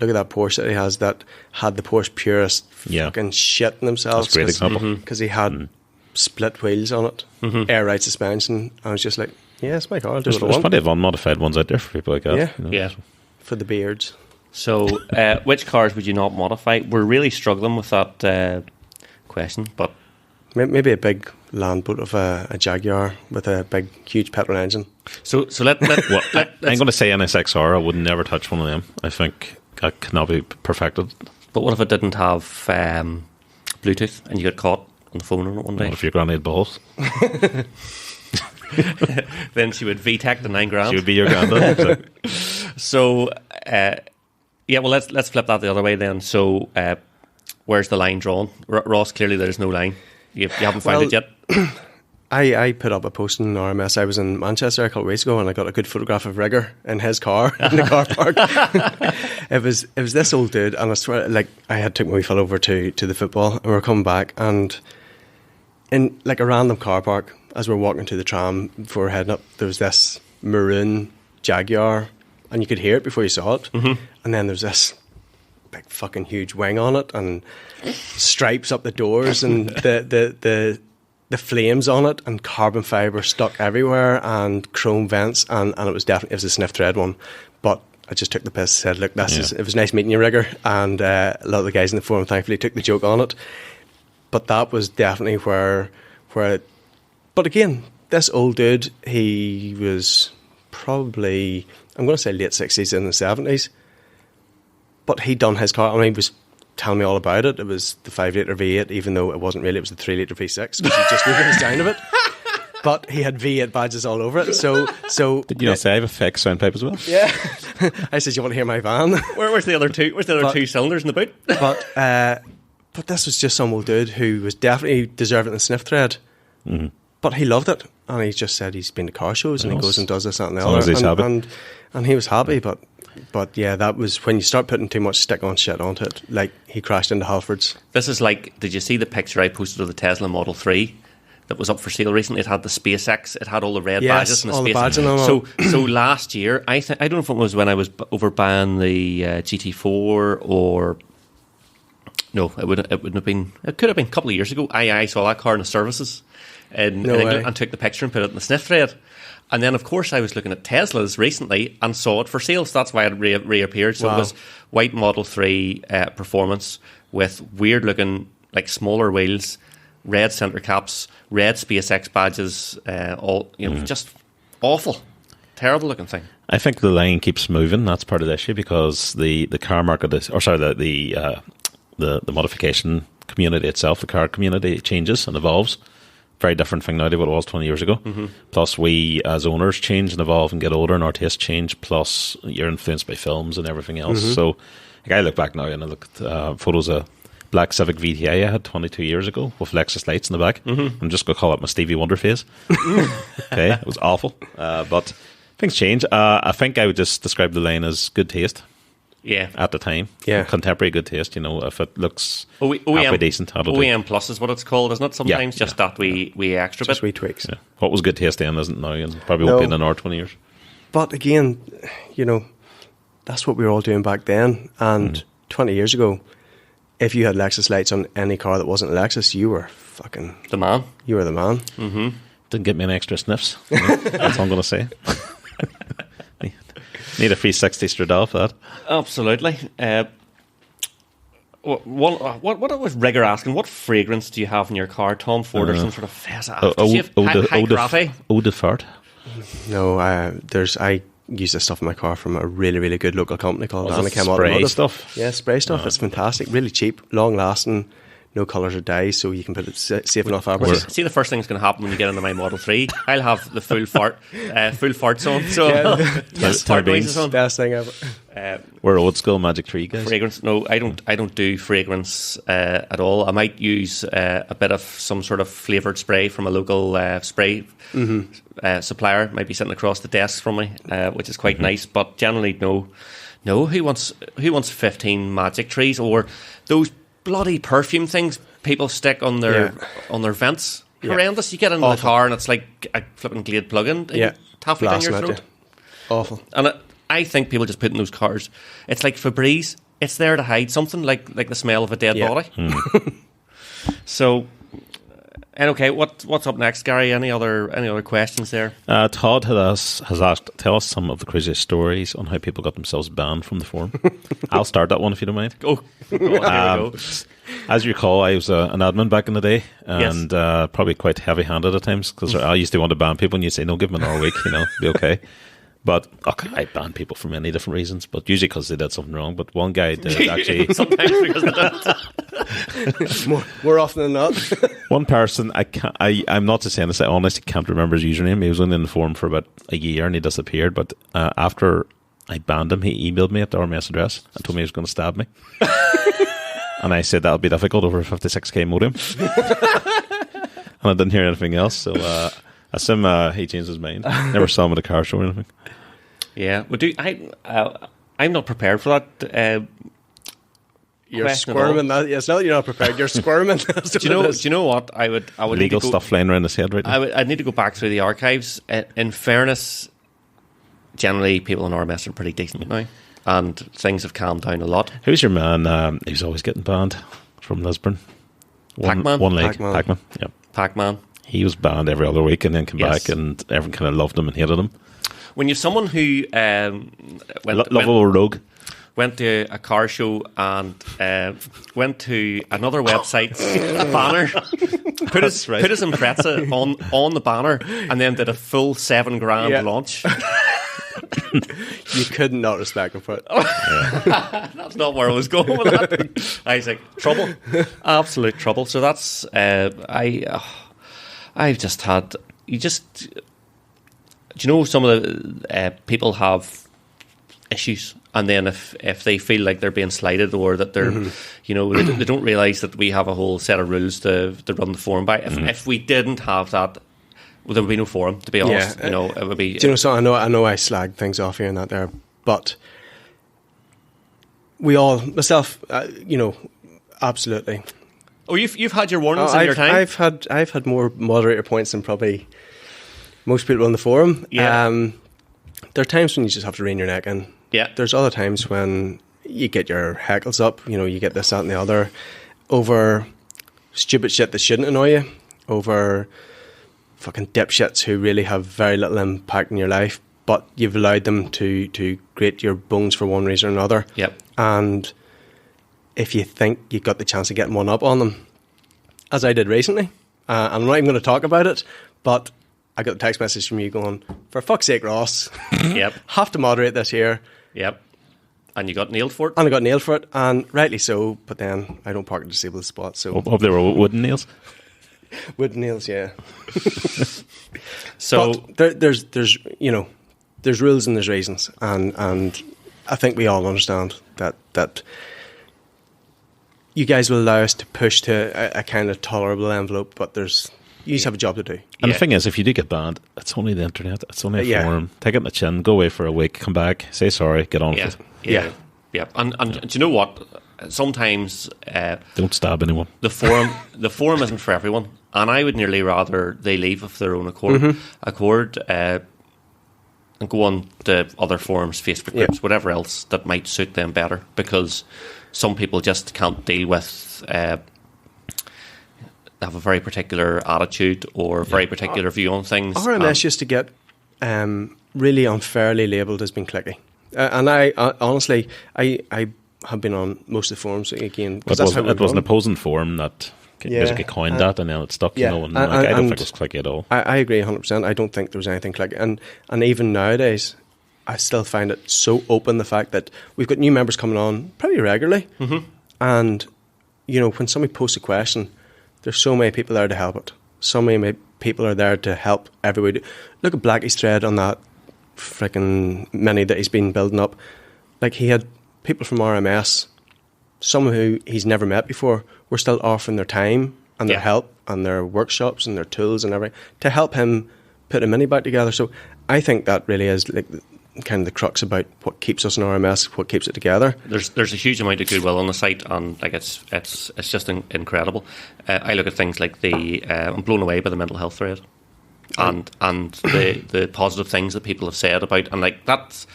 look at that Porsche that he has that had the Porsche purists fucking shitting themselves. That's a great example. Because he had split wheels on it, air ride suspension. I was just like, yeah, it's my car. I'll do what I want. There's plenty of unmodified ones out there for people like that. Yeah, yeah. For the beards. So, which cars would you not modify? We're really struggling with that question, but maybe a big land boat of a Jaguar with a big, huge petrol engine. So let Well, I'm going to say NSXR. I would never touch one of them. I think that cannot be perfected. But what if it didn't have Bluetooth and you got caught on the phone on it one day? What if your granny had balls? Then she would VTEC the $9,000. She would be your granddad. So, yeah, well, let's flip that the other way then. So, where's the line drawn? Ross, clearly there's no line. You haven't found it yet? I put up a post in RMS. I was in Manchester a couple of weeks ago and I got a good photograph of Rigger in his car in the car park. It was this old dude, and I swear, like, I had took my wee fella over to the football, and we were coming back, and in like a random car park, as we're walking to the tram before heading up, there was this maroon Jaguar, and you could hear it before you saw it. Mm-hmm. And then there's this big fucking huge wing on it, and stripes up the doors, and the flames on it, and carbon fibre stuck everywhere, and chrome vents, and it was a sniff thread one. But I just took the piss, said, look, it was nice meeting you, Rigger, and a lot of the guys in the forum thankfully took the joke on it. But that was definitely where but again, this old dude, he was probably, I'm going to say late 60s in the 70s, but he'd done his car. I mean, he was telling me all about it. It was the 5-litre V8, even though it wasn't really, it was the 3-litre V6, because he just knew the design of it. But he had V8 badges all over it. So did you not say I have a fake soundpipe as well? Yeah. I said, you want to hear my van? Where's the other two? Where's the other two cylinders in the boot? But this was just some old dude who was definitely deserving the sniff thread. Mm-hmm. But he loved it, and he just said he's been to car shows, and he goes and does this, that, and the other. As long as he's happy. And he was happy, but yeah, that was when you start putting too much stick-on shit onto it. Like, he crashed into Halfords. This is like, did you see the picture I posted of the Tesla Model 3 that was up for sale recently? It had the SpaceX, it had all the red badges and the SpaceX. So last year, I don't know if it was when I was over buying the GT4 or... No, it wouldn't have been. It could have been a couple of years ago. I saw that car in the services in England and took the picture and put it in the sniff thread. And then, of course, I was looking at Teslas recently and saw it for sale. So that's why it reappeared. So it was white Model 3 Performance with weird-looking, like, smaller wheels, red centre caps, red SpaceX badges, just awful, terrible-looking thing. I think the line keeps moving. That's part of the issue, because the car market is, the modification community itself, the car community, changes and evolves. Very different thing now to what it was 20 years ago. Mm-hmm. Plus, we as owners change and evolve and get older, and our tastes change. Plus, you're influenced by films and everything else. Mm-hmm. So, like, I look back now and I look at photos of black Civic VTI I had 22 years ago with Lexus lights in the back. Mm-hmm. I'm just going to call it my Stevie Wonder face. Okay, it was awful. But things change. I think I would just describe the line as good taste. Yeah, at the time, contemporary good taste. If it looks halfway decent, OEM Plus is what it's called, isn't it? Sometimes that we extra just bit, wee tweaks. Yeah. What was good taste then isn't now, and probably won't be in another 20 years. But again, that's what we were all doing back then. And 20 years ago, if you had Lexus lights on any car that wasn't a Lexus, you were fucking the man. You were the man. Mm-hmm. Didn't get me any extra sniffs. That's all I'm going to say. Need a 360 Stradale for that. Absolutely. What was Rigger asking? What fragrance do you have in your car, Tom Ford, or some sort of fezza? Eau de Fart? No, I use this stuff in my car from a really, really good local company called Anakim Automotive. Spray stuff? Yeah, spray stuff. It's fantastic. Really cheap, long lasting. No colours or dyes, so you can put it safe enough fabric. See, the first thing that's going to happen when you get into my Model 3, I'll have the full farts on. So fart noises on. Best thing ever. We're old school Magic Tree guys. Fragrance? No, I don't do fragrance at all. I might use a bit of some sort of flavoured spray from a local spray supplier. Might be sitting across the desk from me, which is quite nice. But generally, no. Who wants 15 Magic Trees or those bloody perfume things people stick on their vents? Horrendous. You get into the car and it's like a flipping Glade plug-in. Taffy down your throat. Awful. And I think people just put in those cars. It's like Febreze. It's there to hide something, like the smell of a dead body. So And okay, what's up next, Gary? Any other questions there? Todd has asked, tell us some of the craziest stories on how people got themselves banned from the forum. I'll start that one if you don't mind. Go on, As you recall, I was an admin back in the day, and probably quite heavy-handed at times, because I used to want to ban people, and you'd say, no, give them an hour week, be okay. But I banned people for many different reasons, but usually because they did something wrong. But one guy did actually. Sometimes because they didn't. more often than not. One person, I'm not just saying this, I honestly can't remember his username. He was only in the forum for about a year and he disappeared. But after I banned him, he emailed me at the RMS address and told me he was going to stab me. And I said that would be difficult over a 56k modem. And I didn't hear anything else, so I assume he changed his mind. Never saw him at a car show or anything. Yeah, I'm not prepared for that. You're squirming. It's not that you're not prepared. You're squirming. Do you know what? I would legal stuff flying around his head right now. I'd need to go back through the archives. In fairness, generally people in RMS are pretty decent now, and things have calmed down a lot. Who's your man? He was always getting banned from Lisburn. Pac-Man. One leg. Pac-Man. Yeah. Pac-Man. He was banned every other week and then came back, and everyone kind of loved him and hated him. When you've someone who lovable rogue. Went to a car show and went to another website's banner, put his Impreza on the banner, and then did a full $7,000 launch. You could not respect him for it. That's not where I was going with that. I was like, trouble, absolute trouble. So that's I've just had do you know some of the people have issues, and then if they feel like they're being slighted or that they're they don't realise that we have a whole set of rules to run the forum by. If we didn't have that, well, there would be no forum, to be honest. It would be. Do you know? So I know I slag things off here and that there, but we all, myself, absolutely. Oh, you've had your warnings in your time. I've had more moderator points than probably most people on the forum. Yeah. There are times when you just have to rein your neck in. Yeah. There's other times when you get your heckles up. You get this, that, and the other over stupid shit that shouldn't annoy you, over fucking dipshits who really have very little impact in your life, but you've allowed them to grate your bones for one reason or another. Yep. And if you think you got the chance of getting one up on them, as I did recently, I'm not even going to talk about it, but I got a text message from you going, for fuck's sake, Ross, yep, have to moderate this here. Yep. And you got nailed for it? And I got nailed for it, and rightly so, but then I don't park at disabled spots, so... Hope they were wooden nails? Wooden nails, yeah. So... But there's rules and there's reasons, and I think we all understand that you guys will allow us to push to a kind of tolerable envelope, but you just have a job to do. And the thing is, if you do get banned, it's only the internet. It's only a forum. Take it in the chin, go away for a week, come back, say sorry, get on with it. Yeah. And do you know what? Sometimes... don't stab anyone. The forum isn't for everyone. And I would nearly rather they leave of their own accord, and go on to other forums, Facebook groups, whatever else that might suit them better. Because some people just can't deal with... have a very particular attitude or very particular view on things. RMS used to get really unfairly labelled as being clicky. And I honestly, I have been on most of the forums again. It was an opposing forum that basically coined that, and then it stuck, I don't think it was clicky at all. I agree 100%. I don't think there was anything clicky. And even nowadays, I still find it so open, the fact that we've got new members coming on pretty regularly. Mm-hmm. And, when somebody posts a question, there's so many people there to help it. So many people are there to help everybody. Look at Blackie's thread on that freaking mini that he's been building up. Like, he had people from RMS, some who he's never met before, were still offering their time and their help and their workshops and their tools and everything to help him put a mini back together. So I think that really is like kind of the crux about what keeps us in RMS, what keeps it together. There's a huge amount of goodwill on the site, and like it's just incredible. I look at things like I'm blown away by the mental health thread, and the positive things that people have said about, and like that's,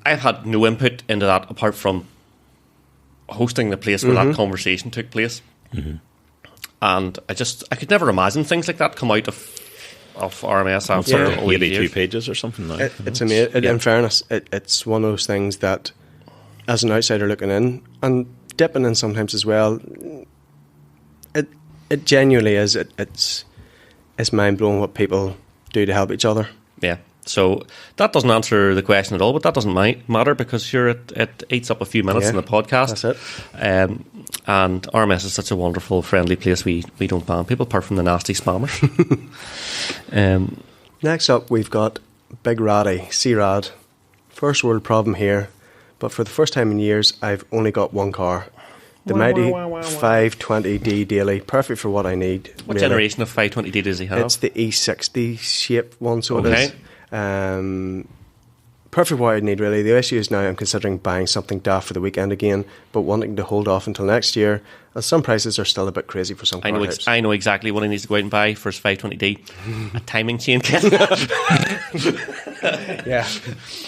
I've had no input into that apart from hosting the place where that conversation took place, and I could never imagine things like that come out of RMS after all these 82 years. pages or something now. It's amazing. In fairness, it's one of those things that, as an outsider looking in and dipping in sometimes as well, it genuinely is. It's mind blowing what people do to help each other. Yeah. So that doesn't answer the question at all, but that doesn't matter because it eats up a few minutes in the podcast. That's it. And RMS is such a wonderful, friendly place. We don't ban people apart from the nasty spammers. Next up, we've got Big Raddy, C-Rad. First world problem here, but for the first time in years, I've only got one car. The mighty 520D Daily, perfect for what I need. What generation of 520D does he have? It's the E60 shape one, so Okay. it is. Perfect what I need, really. The issue is now I'm considering buying something daft for the weekend again, but wanting to hold off until next year, as some prices are still a bit crazy for some car types. I know exactly what he needs to go out and buy for his 520D. A timing chain kit. Yeah.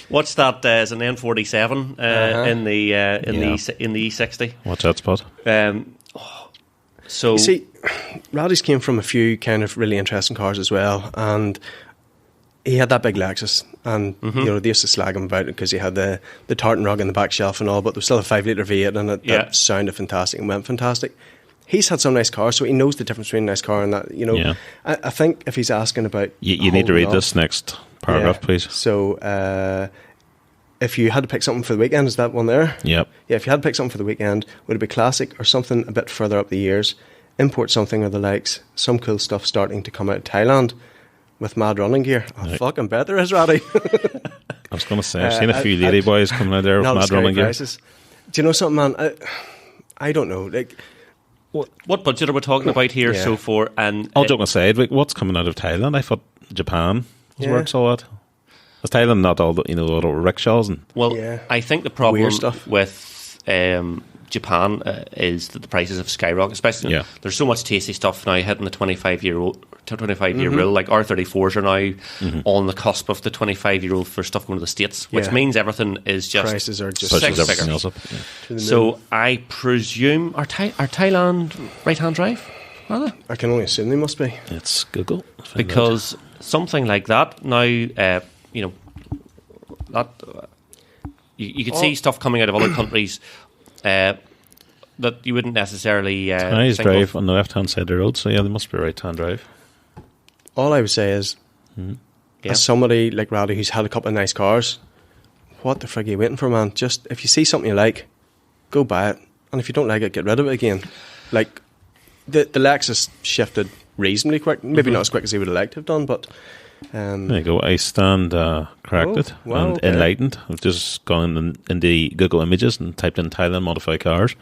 What's that? Is an N47 in the E60. Watch that spot. So You see, Raddy's came from a few kind of really interesting cars as well, and he had that big Lexus, and you know they used to slag him about it because he had the tartan rug in the back shelf and all, but there was still a 5-litre V8 in it that sounded fantastic and went fantastic. He's had some nice cars, so he knows the difference between a nice car and that. You know, Yeah. I think if he's asking about, You need to read this next paragraph, Yeah. please. So, if you had to pick something for the weekend, is that one there? Yep. Yeah, if you had to pick something for the weekend, would it be classic or something a bit further up the years? Import something or the likes. Some cool stuff starting to come out of Thailand with mad running gear. Oh, fucking bet there is, Raddy. I was going to say, I've seen a few lady boys coming out there with Not mad scary running gear. prices. Do you know something, man? I don't know. Like, what budget are we talking about here? Yeah. So for and All joking aside, like, what's coming out of Thailand? I thought Japan was where Yeah. it's all at. Was Thailand not all the, all the rickshaws and well, Yeah. I think the problem Weird stuff. with Japan is that the prices have skyrocketed. Especially, there's so much tasty stuff now hitting the 25-year rule. Like R34s are now on the cusp of the 25-year rule for stuff going to the States, which Yeah. means everything is just prices are just pushes six everything figures. else up? Yeah. So I presume are Thailand right-hand drive? Are they? I can only assume they must be. It's Google. Because something like that now, that you could see stuff coming out of other countries that you wouldn't necessarily Thai's think drive of. on the left-hand side of the road, so yeah, they must be right-hand drive. All I would say is, Yeah. as somebody like Raddy who's had a couple of nice cars, what the frig are you waiting for, man? Just, if you see something you like, go buy it. And if you don't like it, get rid of it again. Like, the Lexus shifted reasonably quick. Maybe not as quick as he would have liked to have done, but... There you go. I stand corrected wow, and okay. enlightened. I've just gone in the Google Images and typed in Thailand modified cars.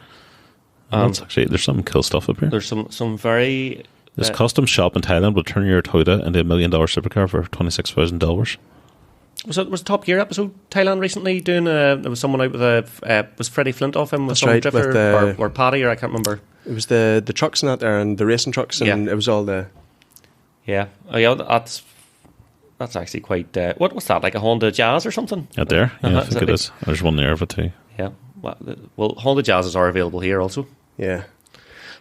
And that's actually, there's some cool stuff up here. There's some very This custom shop in Thailand will turn your Toyota into $1 million supercar for $26,000. was Top Gear episode Thailand recently doing there was someone out with was Freddie Flint off him with That's some right, drifter with the- or Paddy, or I can't remember. It was the trucks and that there, and the racing trucks, and it was all the... Yeah, that's actually quite. What's that, like a Honda Jazz or something? Out there? Yeah, I Is think that it is. There's one there of it too. Yeah. Well, Honda Jazzes are available here also. Yeah.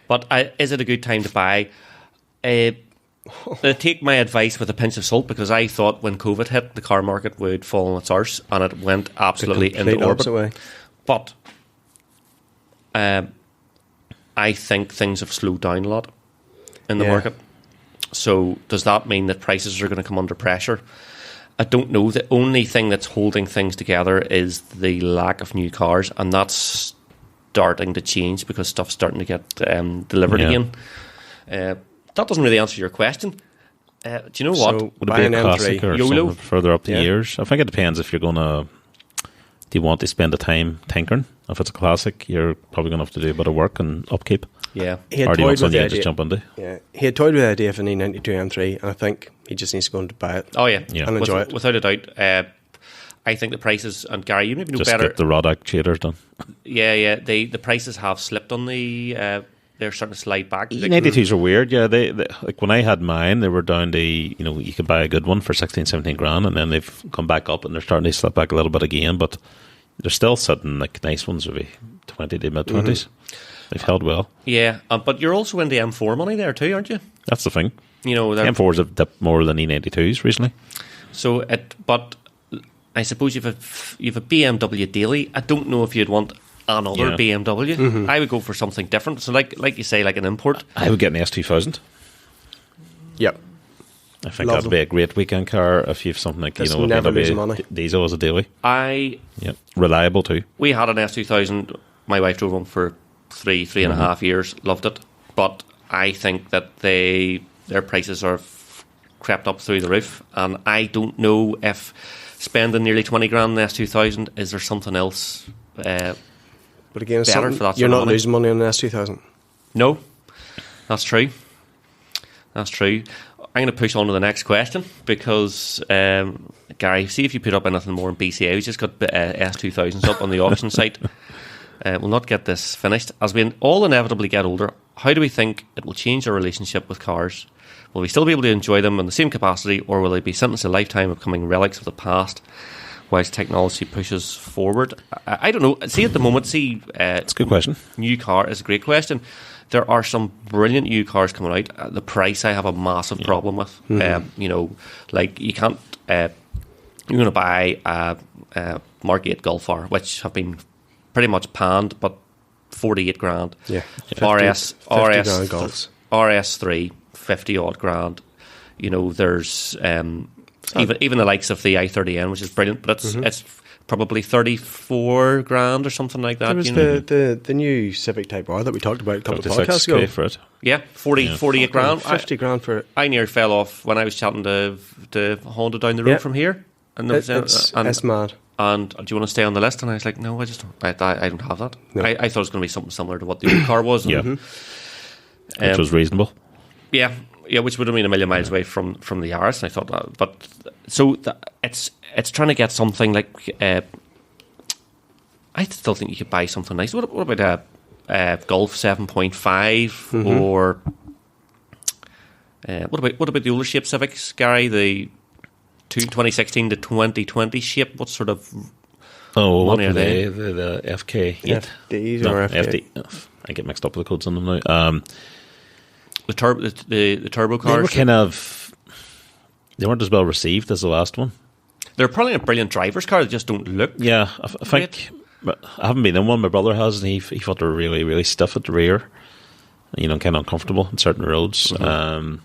But is it a good time to buy? Take my advice with a pinch of salt, because I thought when COVID hit, the car market would fall on its arse, and it went absolutely The complete into orbit. opposite way. But I think things have slowed down a lot in the market. So does that mean that prices are going to come under pressure? I don't know. The only thing that's holding things together is the lack of new cars, and that's starting to change because stuff's starting to get delivered again. That doesn't really answer your question. Do you know what? So, Would it buy be an a classic M3. or YOLO? something further up the Yeah. years? I think it depends if you're going to... Do you want to spend the time tinkering? If it's a classic, you're probably going to have to do a bit of work and upkeep. Yeah. He had Or do you want toyed with something the you just idea. jump into? Yeah, he had toyed with the idea of an E92 M3, and I think he just needs to go and buy it. Oh, yeah. Yeah. And enjoy it. Without a doubt. I think the prices, and Gary, you maybe know Just better. get the rod actuators done. Yeah. The prices have slipped on the. They're starting to slide back. E92s are weird, yeah. They like when I had mine, they were down to, you could buy a good one for 16, 17 grand, and then they've come back up and they're starting to slip back a little bit again, but they're still sitting like nice ones, maybe 20 to mid 20s. They've held well. Yeah, but you're also in the M4 money there too, aren't you? That's the thing. You know, M4s have dipped more than E92s recently. So but I suppose you've a BMW daily. I don't know if you'd want another BMW. Mm-hmm. I would go for something different. So like you say, like an import. I would get an S2000. Yep. I think that'd be a great weekend car if you've something like, you know, never losing money. Diesel as a daily. Yep. Reliable too. We had an S2000. My wife drove one for three and a half years. Loved it. But I think that their prices are crept up through the roof. And I don't know if spending nearly 20 grand on the S2000, is there something else but again, better for that you're not money? Losing money on the S2000. No. That's true. I'm going to push on to the next question because, Gary, see if you put up anything more in BCA. We just got S2000s up on the auction site. We'll not get this finished. As we all inevitably get older, how do we think it will change our relationship with cars? Will we still be able to enjoy them in the same capacity, or will they be sentenced to a lifetime of becoming relics of the past whilst technology pushes forward? I don't know. See, at the moment, it's a good question. New car is a great question. There are some brilliant new cars coming out. The price I have a massive problem with. Mm-hmm. You know, like you can't. You're going to buy a Mark 8 Golf R, which have been pretty much panned, but 48 grand. Yeah, 50 grand Golfs. RS3, 50 odd grand. You know, there's even the likes of the i30N, which is brilliant, but it's probably 34 grand or something like that. There was the new Civic Type R that we talked about a couple of podcasts ago. For it. Yeah, 48 grand. 50 grand for it. I nearly fell off when I was chatting to Honda down the road from here. And it's mad. And do you want to stay on the list? And I was like, no, I don't have that. No. I thought it was going to be something similar to what the old car was. Yeah, which was reasonable. Yeah, which would have been a million miles away from the Yaris. And I thought that, but so it's trying to get something like. I still think you could buy something nice. What about a Golf 7.5 or what about the older shape Civics, Gary? The 2016 to 2020 shape. What sort of money are they? The FK. FDs or FD. I get mixed up with the codes on them now. The turbo cars. They were kind of. They weren't as well received as the last one. They're probably a brilliant driver's car. They just don't look. Yeah, I think. I haven't been in one. My brother has, and he thought they were really, really stiff at the rear. You know, kind of uncomfortable in certain roads. I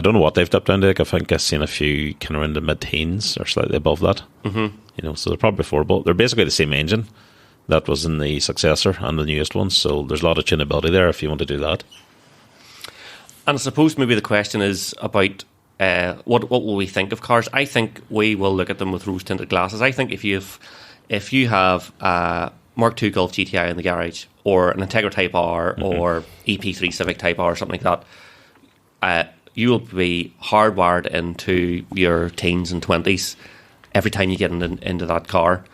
don't know what they've dipped down to. Like, I think I've seen a few kind of in the mid-teens or slightly above that. You know, so they're probably affordable. They're basically the same engine that was in the successor and the newest one. So there's a lot of tunability there if you want to do that. And I suppose maybe the question is about what will we think of cars? I think we will look at them with rose-tinted glasses. I think if you have a Mark II Golf GTI in the garage, or an Integra Type R, or EP3 Civic Type R, or something like that, you will be hardwired into your teens and 20s every time you get into that car.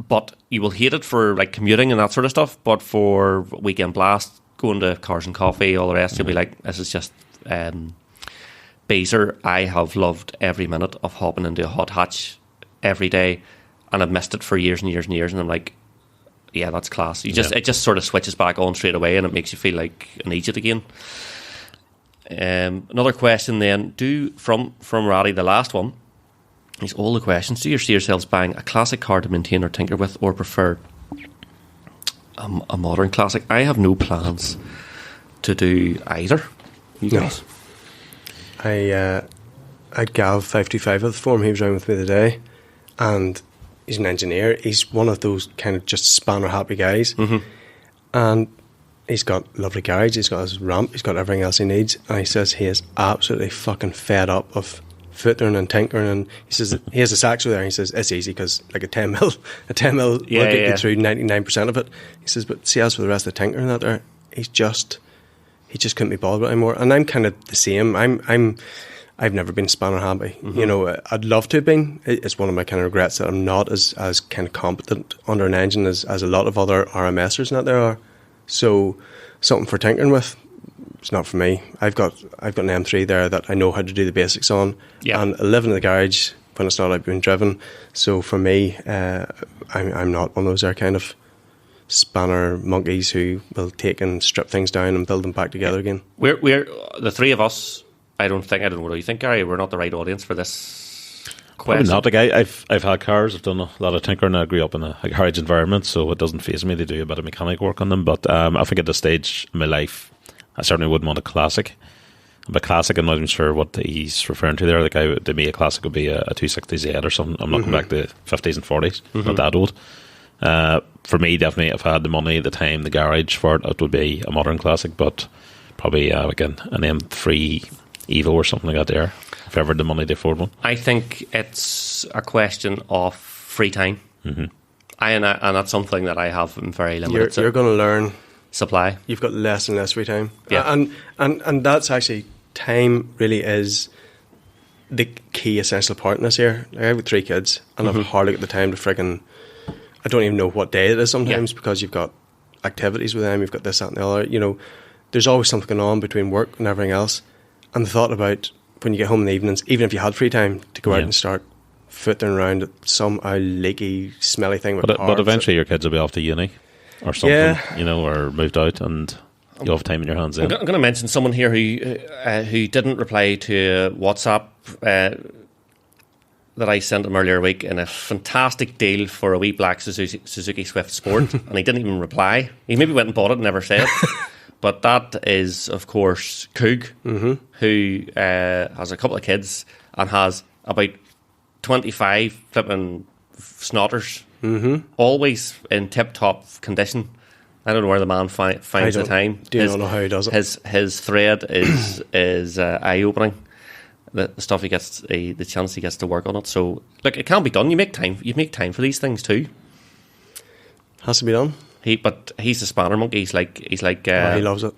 But you will hate it for like commuting and that sort of stuff. But for weekend blast, going to Cars and Coffee, all the rest, you'll be like, this is just Beezer. I have loved every minute of hopping into a hot hatch every day, and I've missed it for years and years and years. And I'm like, yeah, that's class. It just sort of switches back on straight away, and it makes you feel like an idiot again. Another question then, from Raddy, the last one, is all the questions. Do you see yourselves buying a classic car to maintain or tinker with, or prefer a modern classic? I have no plans to do either. You guys? I Gav 525 at the forum. He was around with me today, and he's an engineer. He's one of those kind of just spanner happy guys, and he's got a lovely garage, he's got his ramp, he's got everything else he needs, and he says he is absolutely fucking fed up of footering and tinkering, and he says he has a Saxo there, and he says it's easy because like a 10 mil will get you through 99% of it. He says, but see, as for the rest of the tinkering that there, he just couldn't be bothered with it anymore. And I'm kind of the same. I've never been spanner happy. You know, I'd love to have been. It's one of my kind of regrets that I'm not as kind of competent under an engine as a lot of other RMSers that there are. So something for tinkering with, it's not for me. I've got an M3 there that I know how to do the basics on, and I live in the garage when it's not like being driven. So for me, I'm not one of those there kind of spanner monkeys who will take and strip things down and build them back together again. We're the three of us. I don't know what do you think, Gary? We're not the right audience for this question. Probably not. Like I've had cars. I've done a lot of tinkering. I grew up in a garage environment, so it doesn't faze me to do a bit of mechanic work on them. But I think at this stage in my life, I certainly wouldn't want a classic. By classic, I'm not even sure what he's referring to there. Like, to me, a classic would be a 260Z or something. I'm not going back to 50s and 40s. Not that old. For me, definitely, if I had the money at the time, the garage for it, it would be a modern classic, but probably like an M3 Evo or something like that there, if ever the money to afford one. I think it's a question of free time. And that's something that I have very limited. You're going to learn supply. You've got less and less free time. Yeah. And that's actually, time really is the key essential part in this here. Like, I have 3 kids and I've hardly got the time to friggin', I don't even know what day it is sometimes because you've got activities with them, you've got this, that and the other. You know, there's always something going on between work and everything else. And the thought about when you get home in the evenings, even if you had free time, to go out and start footing around at some leaky, smelly thing with But eventually your kids will be off to uni or something, you know, or moved out, and you'll have time in your hands then. I'm going to mention someone here who didn't reply to WhatsApp that I sent him earlier week in a fantastic deal for a wee black Suzuki Swift Sport, and he didn't even reply. He maybe went and bought it and never said. But that is, of course, Coog, who has a couple of kids and has about 25 flipping snotters, always in tip-top condition. I don't know where the man finds the time. Do you know how he does it? His thread is eye-opening. The stuff he gets, the chance he gets to work on it. So, look, it can be done. You make time for these things too. Has to be done. But he's a spanner monkey. He's like he loves it.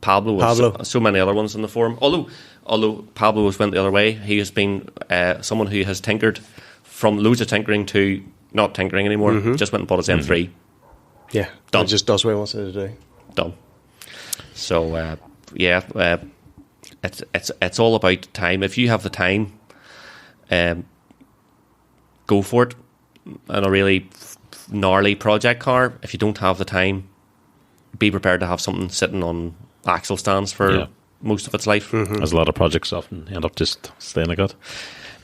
Pablo. So many other ones in the forum. Although Pablo has went the other way. He has been someone who has tinkered from loads of tinkering to not tinkering anymore. Just went and bought his M3. Yeah, done. It just does what he wants it to do. Done. So it's all about time. If you have the time, go for it. And a really gnarly project car. If you don't have the time, be prepared to have something sitting on axle stands for most of its life. As a lot of projects often end up just staying like that.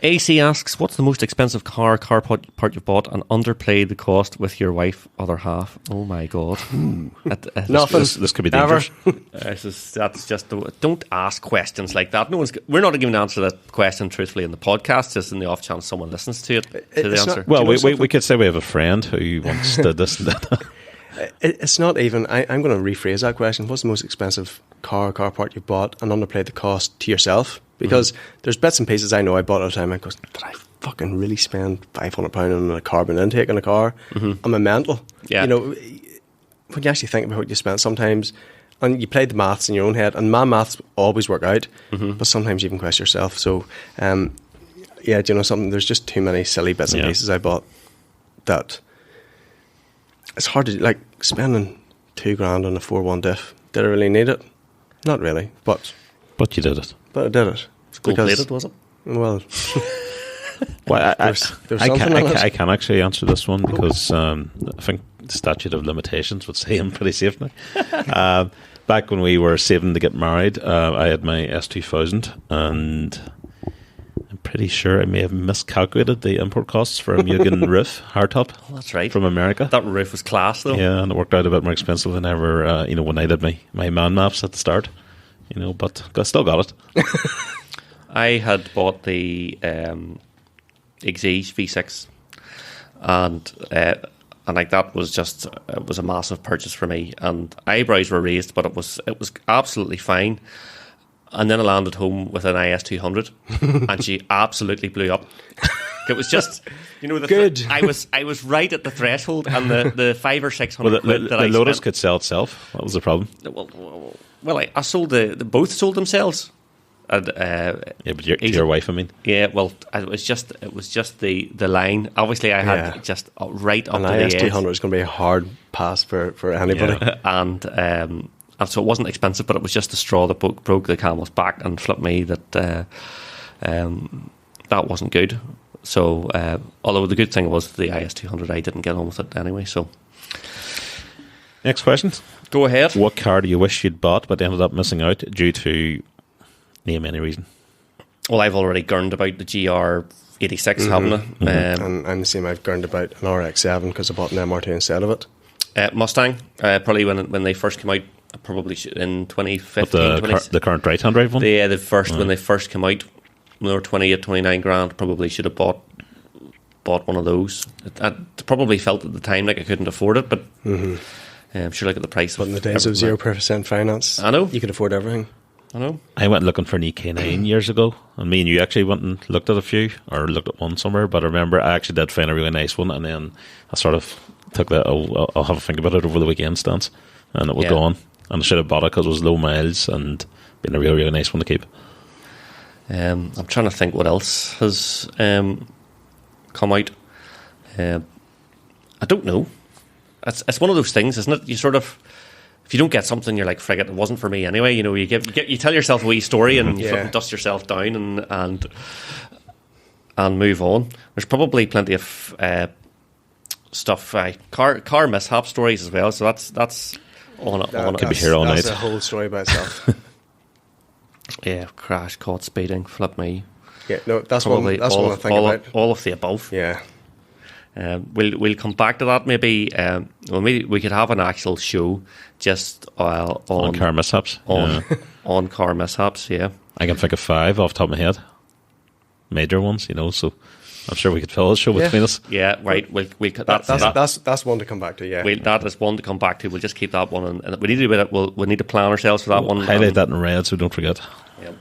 AC asks, what's the most expensive car part you've bought and underplayed the cost with your wife, other half? Oh my God. Nothing. This could be dangerous. That's just don't ask questions like that. We're not going to answer that question truthfully in the podcast, just in the off chance someone listens to it. To the answer. Well, we could say we have a friend who once did this and that. It's not even. I'm going to rephrase that question. What's the most expensive car part you bought and underplayed the cost to yourself? Because there's bits and pieces I know I bought all the time. I go, did I fucking really spend £500 on a carbon intake in a car? Am I mental? Yeah. You know, when you actually think about what you spent sometimes, and you play the maths in your own head, and my maths always work out, but sometimes you even question yourself. So, do you know something? There's just too many silly bits and pieces I bought that it's hard to, like, spending $2,000 on a 4.1 diff. Did I really need it? Not really, but you did it. But I did it. It's gold-plated, was it? Well, I can actually answer this one because I think the statute of limitations would say I'm pretty safe now. Back when we were saving to get married, I had my S2000, and I'm pretty sure I may have miscalculated the import costs for a Mugen roof hardtop. Oh, that's right. From America. That roof was class, though. Yeah, and it worked out a bit more expensive than ever. When I did my man maps at the start. But I still got it. I had bought the Exige V6, and like that was it was a massive purchase for me. And eyebrows were raised, but it was absolutely fine. And then I landed home with an IS200, and she absolutely blew up. It was just, good. I was right at the threshold, and the 500 or 600 quid that the I Lotus spent, could sell itself. What was the problem? Well, I sold both sold themselves. And, but your wife, I mean. Yeah, well, it was just the line. Obviously, I had just right up to the edge. An IS200 is going to be a hard pass for anybody. Yeah. And so it wasn't expensive, but it was just the straw that broke the camel's back and flipped me that that wasn't good. So, although the good thing was the IS200, I didn't get on with it anyway. So, Next question. Go ahead. What car do you wish you'd bought but ended up missing out due to name any reason? Well, I've already gurned about the GR86, haven't I? And I'm the same. I've gurned about an RX-7 because I bought an MR2 instead of it. Mustang, probably when they first came out, probably in 2015. The current right-hand drive one? Yeah, when they first came out, when they were 28, 29 grand, probably should have bought one of those. I probably felt at the time like I couldn't afford it, but I'm sure look at the price. But in the days of 0% finance, I know you could afford everything. I know. I went looking for an EK9 years ago, and me and you actually went and looked at a few, or looked at one somewhere, but I remember I actually did find a really nice one, and then I sort of took that, I'll have a think about it over the weekend stance, and it was gone. And I should have bought it because it was low miles and been a really, really nice one to keep. I'm trying to think what else has come out. I don't know. It's one of those things, isn't it? You sort of, if you don't get something, you're like, frig it wasn't for me anyway. You know, you tell yourself a wee story and you flip and dust yourself down and move on. There's probably plenty of stuff, car mishap stories as well. So that's on it. Could be here all night. That's a whole story by itself. Yeah, crash, caught speeding, flip me. Yeah, no, that's probably one I think about. All of the above. Yeah. We'll come back to that maybe. Maybe we could have an actual show just on car mishaps. On car mishaps. Yeah, I can think of 5 off the top of my head, major ones. You know, so I'm sure we could fill a show between us. Yeah, right. That's one to come back to. Yeah, that is one to come back to. We'll just keep that one, and we need to do it. We'll need to plan ourselves for that one. Highlight that in red, so don't forget. Yeah.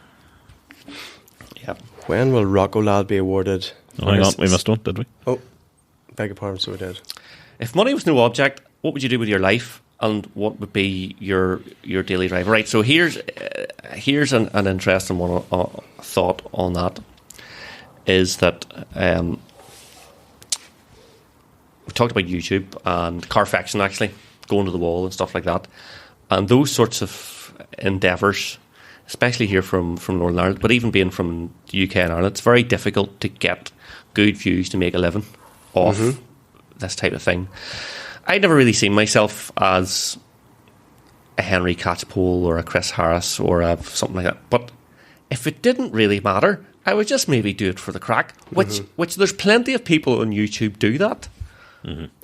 When will Rocco Lad be awarded? Oh, hang on, we missed one, did we? Oh, beg your pardon, so we did. If money was no object, what would you do with your life, and what would be your daily driver? Right. So here's an interesting one. Thought on that is that we talked about YouTube and Carfection, actually going to the wall and stuff like that, and those sorts of endeavours. Especially here from Northern Ireland, but even being from the UK and Ireland, it's very difficult to get good views to make a living off this type of thing. I'd never really seen myself as a Henry Catchpole or a Chris Harris or something like that. But if it didn't really matter, I would just maybe do it for the crack, which there's plenty of people on YouTube do that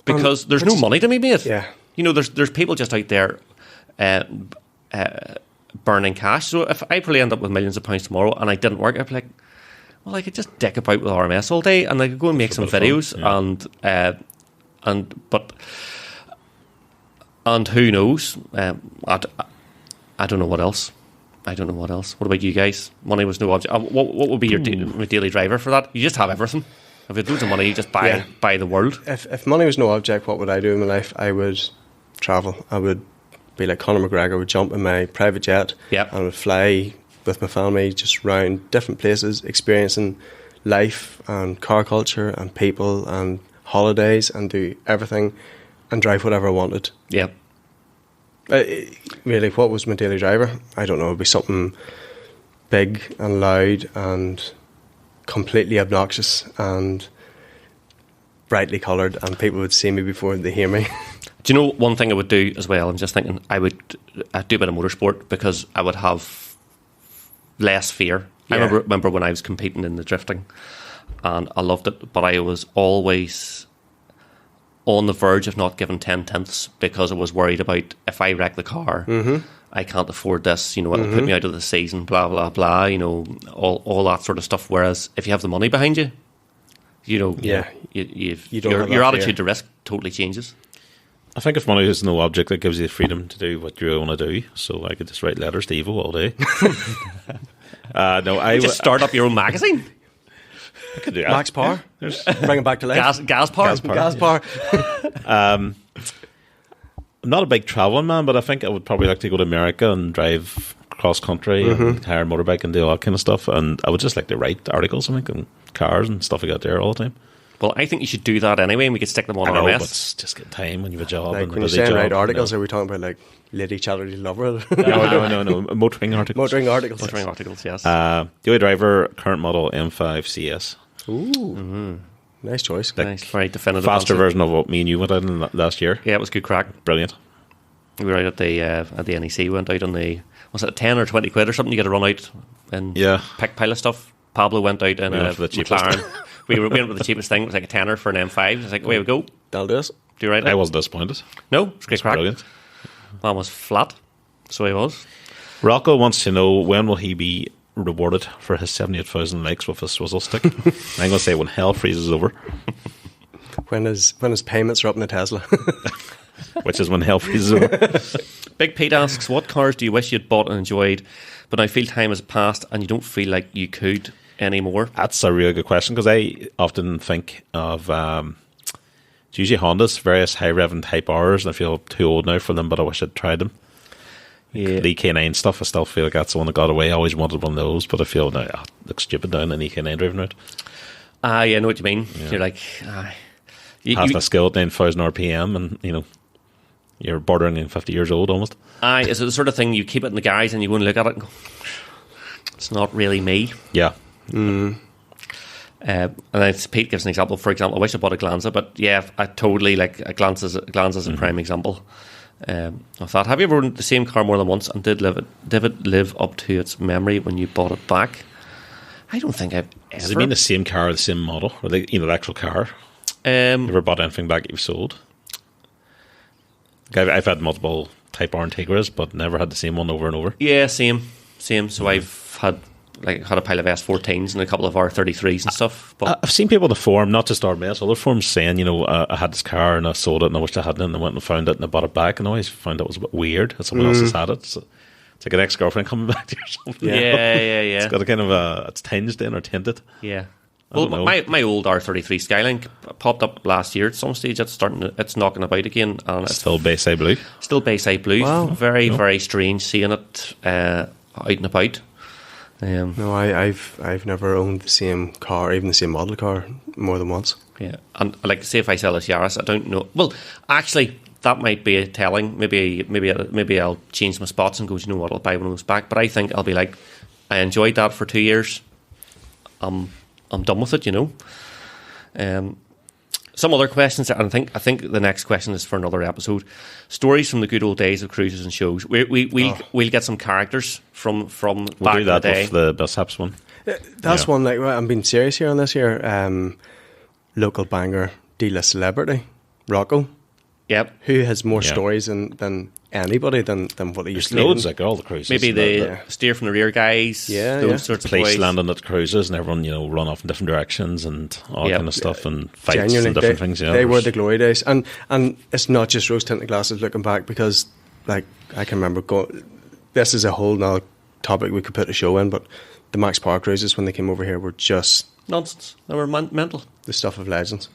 because there's no money to be made. Yeah. You know, there's people just out there burning cash. So if I probably end up with millions of pounds tomorrow and I didn't work, I'd be like, well, I could just dick about with RMS all day and I could go and make some videos and who knows? I don't know what else. What about you guys? Money was no object. What would be your daily driver for that? You just have everything. If you had loads of money, you just buy the world. If money was no object, what would I do in my life? I would travel. I would be like Conor McGregor, would jump in my private jet and would fly with my family just around different places, experiencing life and car culture and people and holidays and do everything and drive whatever I wanted. Yeah. Really, what was my daily driver? I don't know. It would be something big and loud and completely obnoxious and brightly coloured, and people would see me before they hear me. Do you know one thing I would do as well? I'm just thinking I'd do a bit of motorsport because I would have less fear. Yeah. I remember when I was competing in the drifting and I loved it, but I was always on the verge of not giving 10/10ths because I was worried about if I wreck the car, I can't afford this, you know, it'll put me out of the season, blah, blah, blah, you know, all that sort of stuff. Whereas if you have the money behind you, you know, your attitude to risk totally changes. I think if money is no object, that gives you the freedom to do what you want to do. So I could just write letters to Evo all day. I just start up your own magazine. I could do that. Max Power, bring it back to life. Gas power. Gas power. I'm not a big traveling man, but I think I would probably like to go to America and drive cross country and hire a motorbike and do all that kind of stuff. And I would just like to write articles, I think, on cars and stuff like that there all the time. Well, I think you should do that anyway, and we could stick them on our mess. But it's just get time when you have a job. Like and when you're saying write articles, are we talking about like Lady Charity Lover? No. Motoring articles. Motoring articles, yes. Daily driver, current model M5 CS. Ooh. Nice choice. Nice, very definitive. Faster version of what me and you went in last year. Yeah, it was good crack. Brilliant. We were out at the NEC. We went out on was it 10 or 20 quid or something? You get to run out and pick pile of stuff. Pablo went out in a McLaren. we went with the cheapest thing. It was like a tenner for an M5. It's like, away we go. That'll do us. Do you right? I wasn't disappointed. No, it's great crack. Brilliant. Man was flat. So he was. Rocco wants to know, when will he be rewarded for his 78,000 likes with a swizzle stick? I'm going to say when hell freezes over. When his payments are up in the Tesla. Which is when hell freezes over. Big Pete asks, what cars do you wish you'd bought and enjoyed, but now feel time has passed and you don't feel like you could anymore? That's a really good question, because I often think of it's usually Hondas, various high rev and Type R's, and I feel too old now for them, but I wish I'd tried them. Yeah. The K9 stuff, I still feel like that's the one that got away. I always wanted one of those, but I feel now it looks stupid down an EK9 driving around. Yeah, I know what you mean. Yeah. You're like, Half the skill at 9,000 RPM, and you're bordering in 50 years old almost. Is it the sort of thing you keep it in the garage and you go and look at it and go, it's not really me? Yeah. And then Pete gives an example. For example, I wish I bought a Glanza, but yeah, I totally like a Glanza's a prime example. Of that. Have you ever owned the same car more than once, and did it live up to its memory when you bought it back? I don't think I've ever. Does it mean the same car, the same model, or the actual car? You ever bought anything back that you've sold? I've had multiple Type R Integras, but never had the same one over and over. Yeah, same. So I've had a pile of S14s and a couple of R33s and stuff. But I've seen people in the forum, not just RMS, other forums saying, I had this car and I sold it and I wished I hadn't, and I went and found it and I bought it back, and I always found it was a bit weird that someone else has had it. So it's like an ex-girlfriend coming back to you or something. Yeah. It's got a kind of it's tinged in or tinted. Yeah. Well, my old R33 Skyline popped up last year at some stage. It's knocking about again, and it's still Bayside Blue. Still Bayside Blue. Wow. Very strange seeing it out and about. No, I've never owned the same car, even the same model car, more than once. Yeah, and like say if I sell this Yaris, I don't know. Well, actually, that might be a telling. Maybe I'll change my spots and go, you know what, I'll buy one of those back. But I think I'll be like, I enjoyed that for 2 years. I'm done with it, Some other questions, and I think the next question is for another episode. Stories from the good old days of cruises and shows. We'll get some characters from we'll back do that in the day. with the Bishops one. That's one. Like, I'm being serious here on this here. Local banger, D-list celebrity, Rocco. Yep. Who has more stories than anybody than what he used to do. There's loads, like all the cruises. Maybe the steer from the rear guys. Those sorts of police boys. landing at cruises and everyone, run off in different directions and all kind of stuff, and fights Genuinely, and different things. They were the glory days, and it's not just rose tinted glasses looking back, because like I can remember this is a whole nother topic we could put a show in, but the Max Power cruises when they came over here were just nonsense. They were mental. The stuff of legends.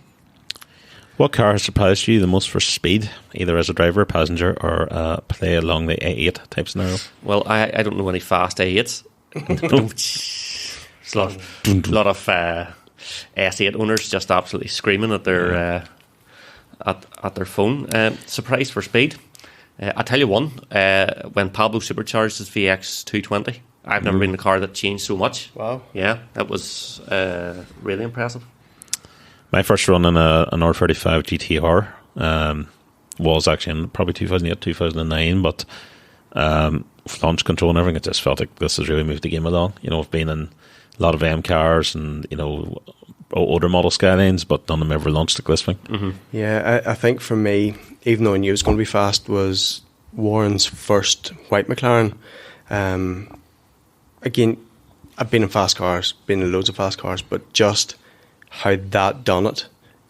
What car has surprised you the most for speed, either as a driver, passenger, or play along the A8 type scenario? Well, I don't know any fast A8s. There's a lot of S8 owners just absolutely screaming at their at their phone. Surprised for speed. I'll tell you one. When Pablo supercharged his VX 220, I've never been in a car that changed so much. Wow. Yeah, that was really impressive. My first run in an R35 GTR was actually in probably 2008, 2009, but with launch control and everything, it just felt like this has really moved the game along. I've been in a lot of M cars and, older model Skylines, but none of them ever launched like this thing. Mm-hmm. Yeah, I think for me, even though I knew it was going to be fast, was Warren's first white McLaren. Again, I've been in fast cars, been in loads of fast cars, but just how that done it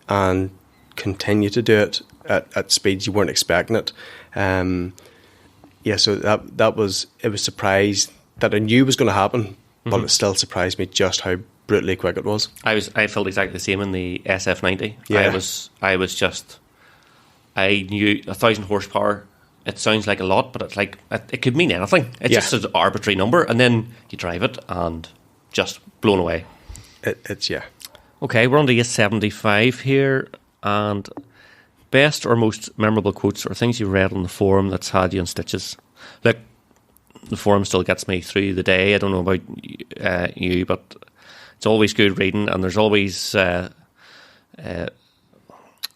and continue to do it at speeds you weren't expecting it. So that was, it was surprised that I knew was going to happen, but it still surprised me just how brutally quick it was. I felt exactly the same in the SF90. Yeah. I knew 1,000 horsepower. It sounds like a lot, but it's like it could mean anything. It's just an arbitrary number, and then you drive it and just blown away. It's. Okay, we're on to 75 here, and best or most memorable quotes or things you read on the forum that's had you in stitches. Look, the forum still gets me through the day. I don't know about you, but it's always good reading, and there's always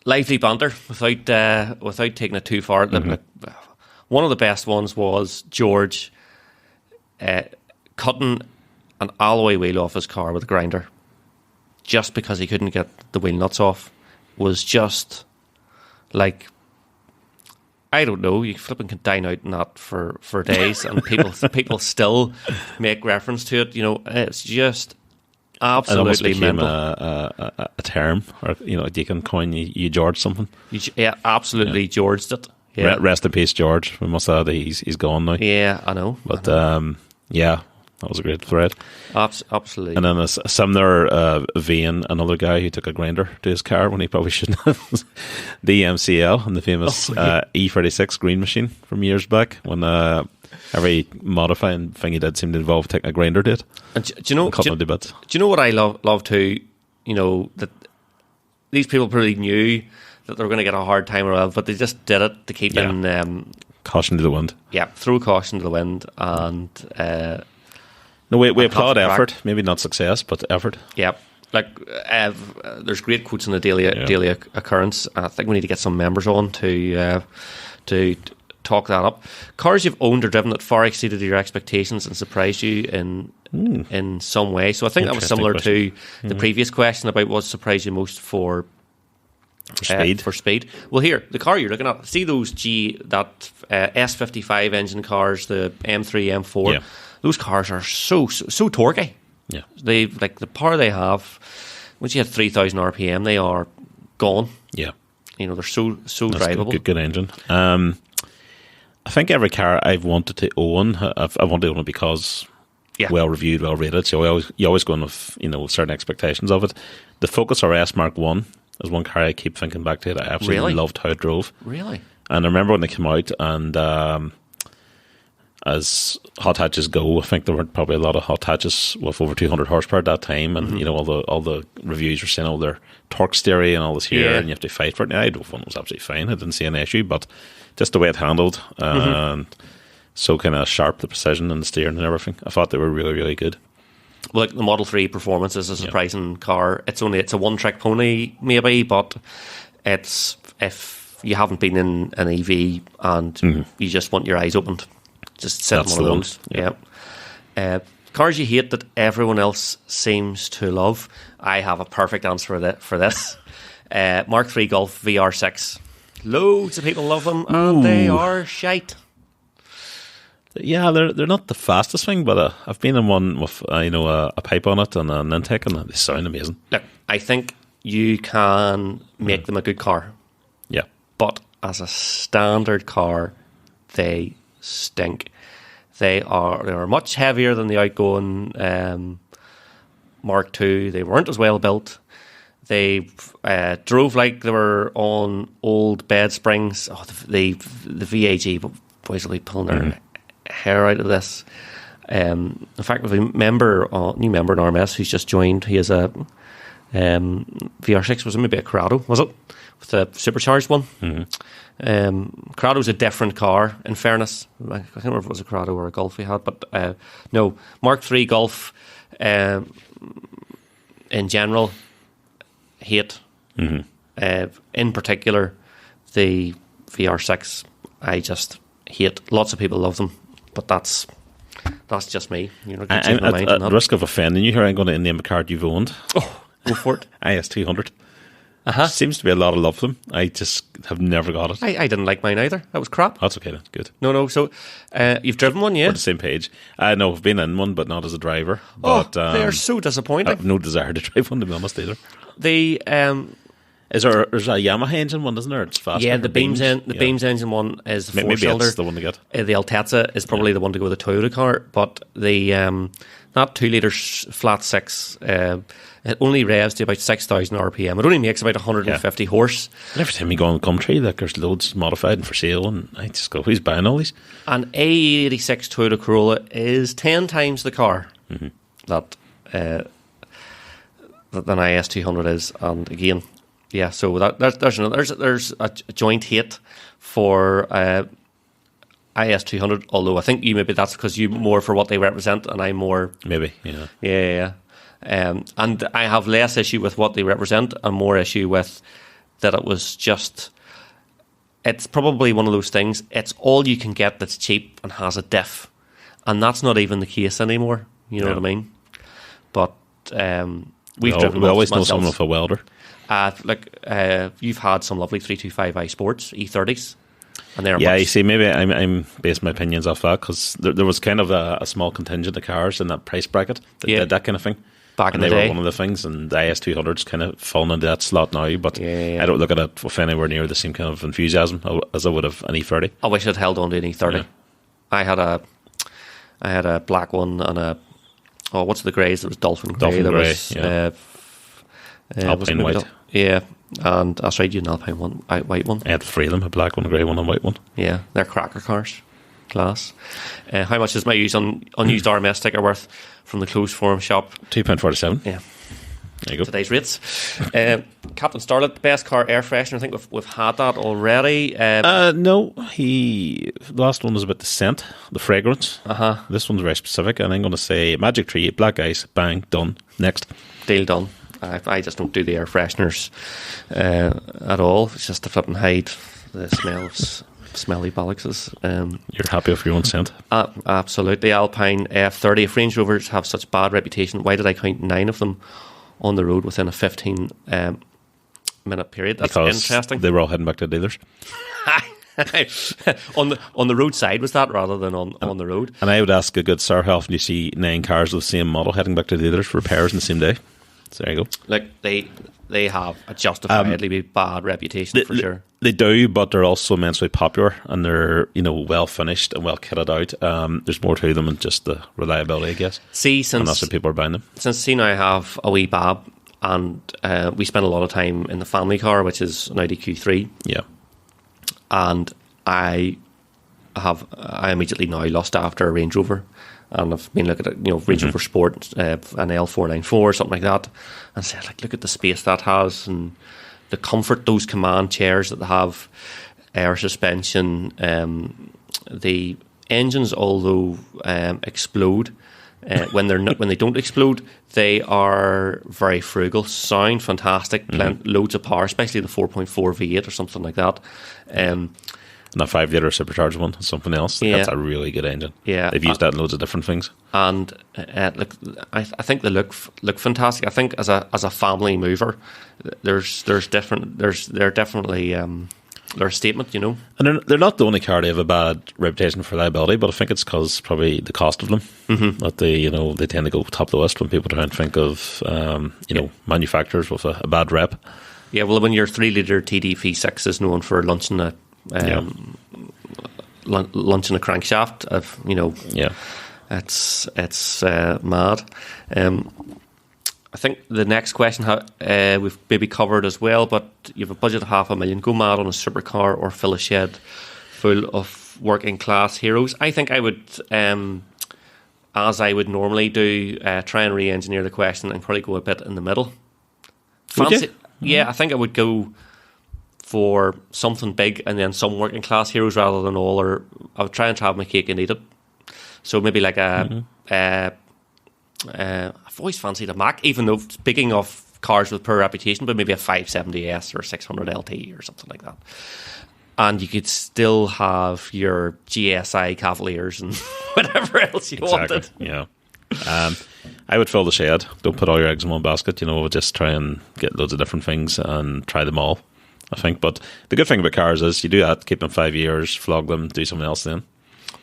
lively banter without taking it too far. One of the best ones was George cutting an alloy wheel off his car with a grinder just because he couldn't get the wheel nuts off. Was just like, I don't know, you flipping can dine out in that for days, and people still make reference to it. You know, it's just absolutely it almost became mental. a term, or you can coin you George something. Yeah, absolutely, Georged it. Yeah. Rest in peace, George. We must add he's gone now. Yeah, I know. But yeah, that was a great thread. Absolutely. And then a similar vein, another guy who took a grinder to his car when he probably shouldn't have. The MCL and the famous E36 green machine from years back, when every modifying thing he did seemed to involve taking a grinder to it. And do you know? Do you know what I love too? You know, that these people probably knew that they were going to get a hard time around, but they just did it to keep in. Caution to the wind. Yeah, throw caution to the wind, and no, we applaud effort. Maybe not success, but effort. Yeah, like there's great quotes in the daily occurrence. I think we need to get some members on to talk that up. Cars you've owned or driven that far exceeded your expectations and surprised you in some way. So I think that was similar to the previous question about what surprised you most for speed. Well, here, the car you're looking at, see those S55 engine cars, the M3, M4. Yeah. Those cars are so torquey. Yeah, They like the power they have. Once you hit 3,000 RPM, they are gone. yeah. You know, they're so That's drivable. Good engine. I think every car I've wanted to own, I wanted to own it because well reviewed, well rated. So you always go in with certain expectations of it. The Focus RS Mark 1 is one car I keep thinking back to. I absolutely loved how it drove. Really? And I remember when they came out, and as hot hatches go, I think there were probably a lot of hot hatches with over 200 horsepower at that time, and all the reviews were saying all their torque theory and all this here, and you have to fight for it. Now, I drove one, it was absolutely fine. I didn't see an issue, but just the way it handled, and so kind of sharp, the precision and the steering and everything. I thought they were really, really good. Well, like the Model 3 Performance is a surprising car. It's a one-trick pony, maybe, but it's, if you haven't been in an EV and you just want your eyes opened, just set one of those. Yeah. Cars you hate that everyone else seems to love. I have a perfect answer for this. Mark III Golf VR6. Loads of people love them, and they are shite. Yeah, they're not the fastest thing, but I've been in one with a pipe on it and an intake, and they sound amazing. Look, I think you can make them a good car. Yeah, but as a standard car, they stink. They are much heavier than the outgoing Mark II. They weren't as well built. They drove like they were on old bed springs. Oh, the VAG, but boys will be pulling their hair out of this. In fact, we have a new member in RMS who's just joined. He has a VR6. Was it maybe a Corrado? Was it, with the supercharged one? Corrado's a different car, in fairness. I can't remember if it was a Corrado or a Golf he had, but no, Mark III Golf in general, hate. In particular, the VR6, I just hate. Lots of people love them, but that's just me. At risk of offending you here, I'm going to name a car you've owned. Oh, go for it. IS200. Seems to be a lot of love for them. I just have never got it. I didn't like mine either. That was crap. That's okay then. Good. No. So you've driven one, yeah? We're on the same page. No, I've been in one, but not as a driver. But they are so disappointing. I have no desire to drive one, to be honest, either. The there's a Yamaha engine one, isn't there? It's faster. Yeah, the Beams engine one is the maybe four-cylinder. It's the one to get. The Altezza is probably the one to go with the Toyota car, but the that 2 litre flat six, it only revs to about 6,000 RPM. It only makes about 150 horse. And every time you go on the country, like, there's loads modified and for sale, and I just go, who's buying all these? An A86 Toyota Corolla is 10 times the car that an IS200 is, and again. Yeah, so there's a joint hate for IS200. Although I think maybe that's because you more for what they represent, and I'm more maybe yeah. And I have less issue with what they represent, and more issue with that it was just it's probably one of those things. It's all you can get that's cheap and has a diff, and that's not even the case anymore. You know what I mean? But we always know someone with a welder. You've had some lovely 325i Sports E30s, and they're you see, maybe I'm basing my opinions off that because there was kind of a small contingent of cars in that price bracket that did that kind of thing. Back in the day, they were one of the things, and the IS200's kind of fallen into that slot now. But I don't look at it with anywhere near the same kind of enthusiasm as I would have an E30. I wish I'd held on to an E30. Yeah. I had a black one and what's the greys? There was Dolphin Grey. There was Alpine white. Yeah, and that's right, you had an Alpine one, white one. I had three of them: a black one, a grey one, and a white one. Yeah, they're cracker cars. Class. How much is my unused RMS sticker worth from the closed forum shop? £2.47. Yeah. There you go. Today's rates. Captain Starlet, best car air freshener. I think we've had that already. No, the last one was about the scent, the fragrance. This one's very specific, and I'm going to say Magic Tree, Black Ice, bang, done. Next. Deal done. I just don't do the air fresheners at all. It's just to flip and hide the smell of smelly bollocks. You're happy with your own scent? Absolutely. Alpine F30. If Range Rovers have such bad reputation, why did I count 9 of them on the road within a 15 minute period? That's because interesting. They were all heading back to dealers. on the roadside was that rather than on the road. And I would ask a good sir, how often do you see 9 cars of the same model heading back to dealers for repairs on the same day? So there you go. Like they have a justifiably bad reputation for sure. They do, but they're also immensely popular, and they're well finished and well kitted out. There's more to them than just the reliability, I guess. And that's why people are buying them. Since I have a wee bab, and we spend a lot of time in the family car, which is an Audi Q3. Yeah, and I immediately now lost after a Range Rover. And I've been looking at Range Rover Sport, an L494, something like that, and said, look at the space that has and the comfort, those command chairs that they have, air suspension. The engines, although explode, when they don't explode, they are very frugal, sound fantastic, loads of power, especially the 4.4 V8 or something like that. And a 5-litre supercharged one, something else. That's a really good engine. Yeah, they've used that in loads of different things. And I think they look fantastic. I think as a family mover, they're definitely they're a statement, And they're not the only car to have a bad reputation for reliability, but I think it's because probably the cost of them that they tend to go top of the list when people try and think of manufacturers with a bad rep. Yeah, well, when your 3-litre TD V6 is known for launching a crankshaft, it's mad. I think the next question we've maybe covered as well, but you have a budget of $500,000. Go mad on a supercar or fill a shed full of working class heroes. I think I would, as I would normally do, try and re-engineer the question and probably go a bit in the middle. Yeah, I think I would go for something big and then some working class heroes rather than all, or I would try and have my cake and eat it. So maybe like I've always fancied a Mac, even though speaking of cars with poor reputation, but maybe a 570S or 600 LT or something like that. And you could still have your GSI Cavaliers and whatever else you wanted. Yeah. I would fill the shed. Don't put all your eggs in one basket. Just try and get loads of different things and try them all, I think. But the good thing about cars is you do that, keep them 5 years, flog them, do something else then.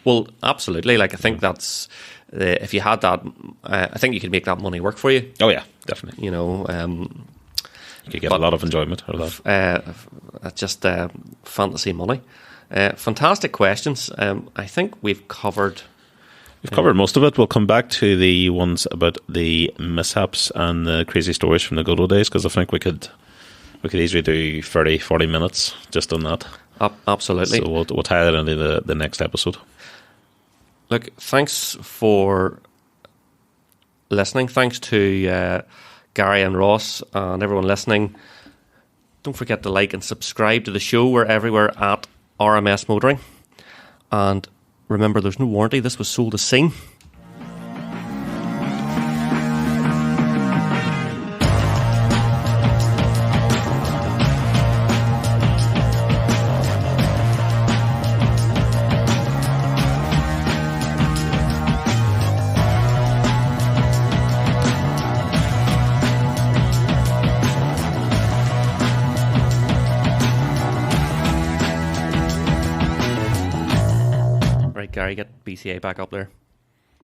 Well, absolutely. I think that's if you had that, I think you could make that money work for you. Oh yeah, definitely. You could get a lot of enjoyment out of that. Just fantasy money. Fantastic questions. I think we've covered. We've covered most of it. We'll come back to the ones about the mishaps and the crazy stories from the good old days, because I think we could easily do 30, 40 minutes just on that. Absolutely. So we'll tie that into the next episode. Look, thanks for listening. Thanks to Gary and Ross and everyone listening. Don't forget to like and subscribe to the show. We're everywhere at RMS Motoring. And remember, there's no warranty. This was sold as seen. try get BCA back up there.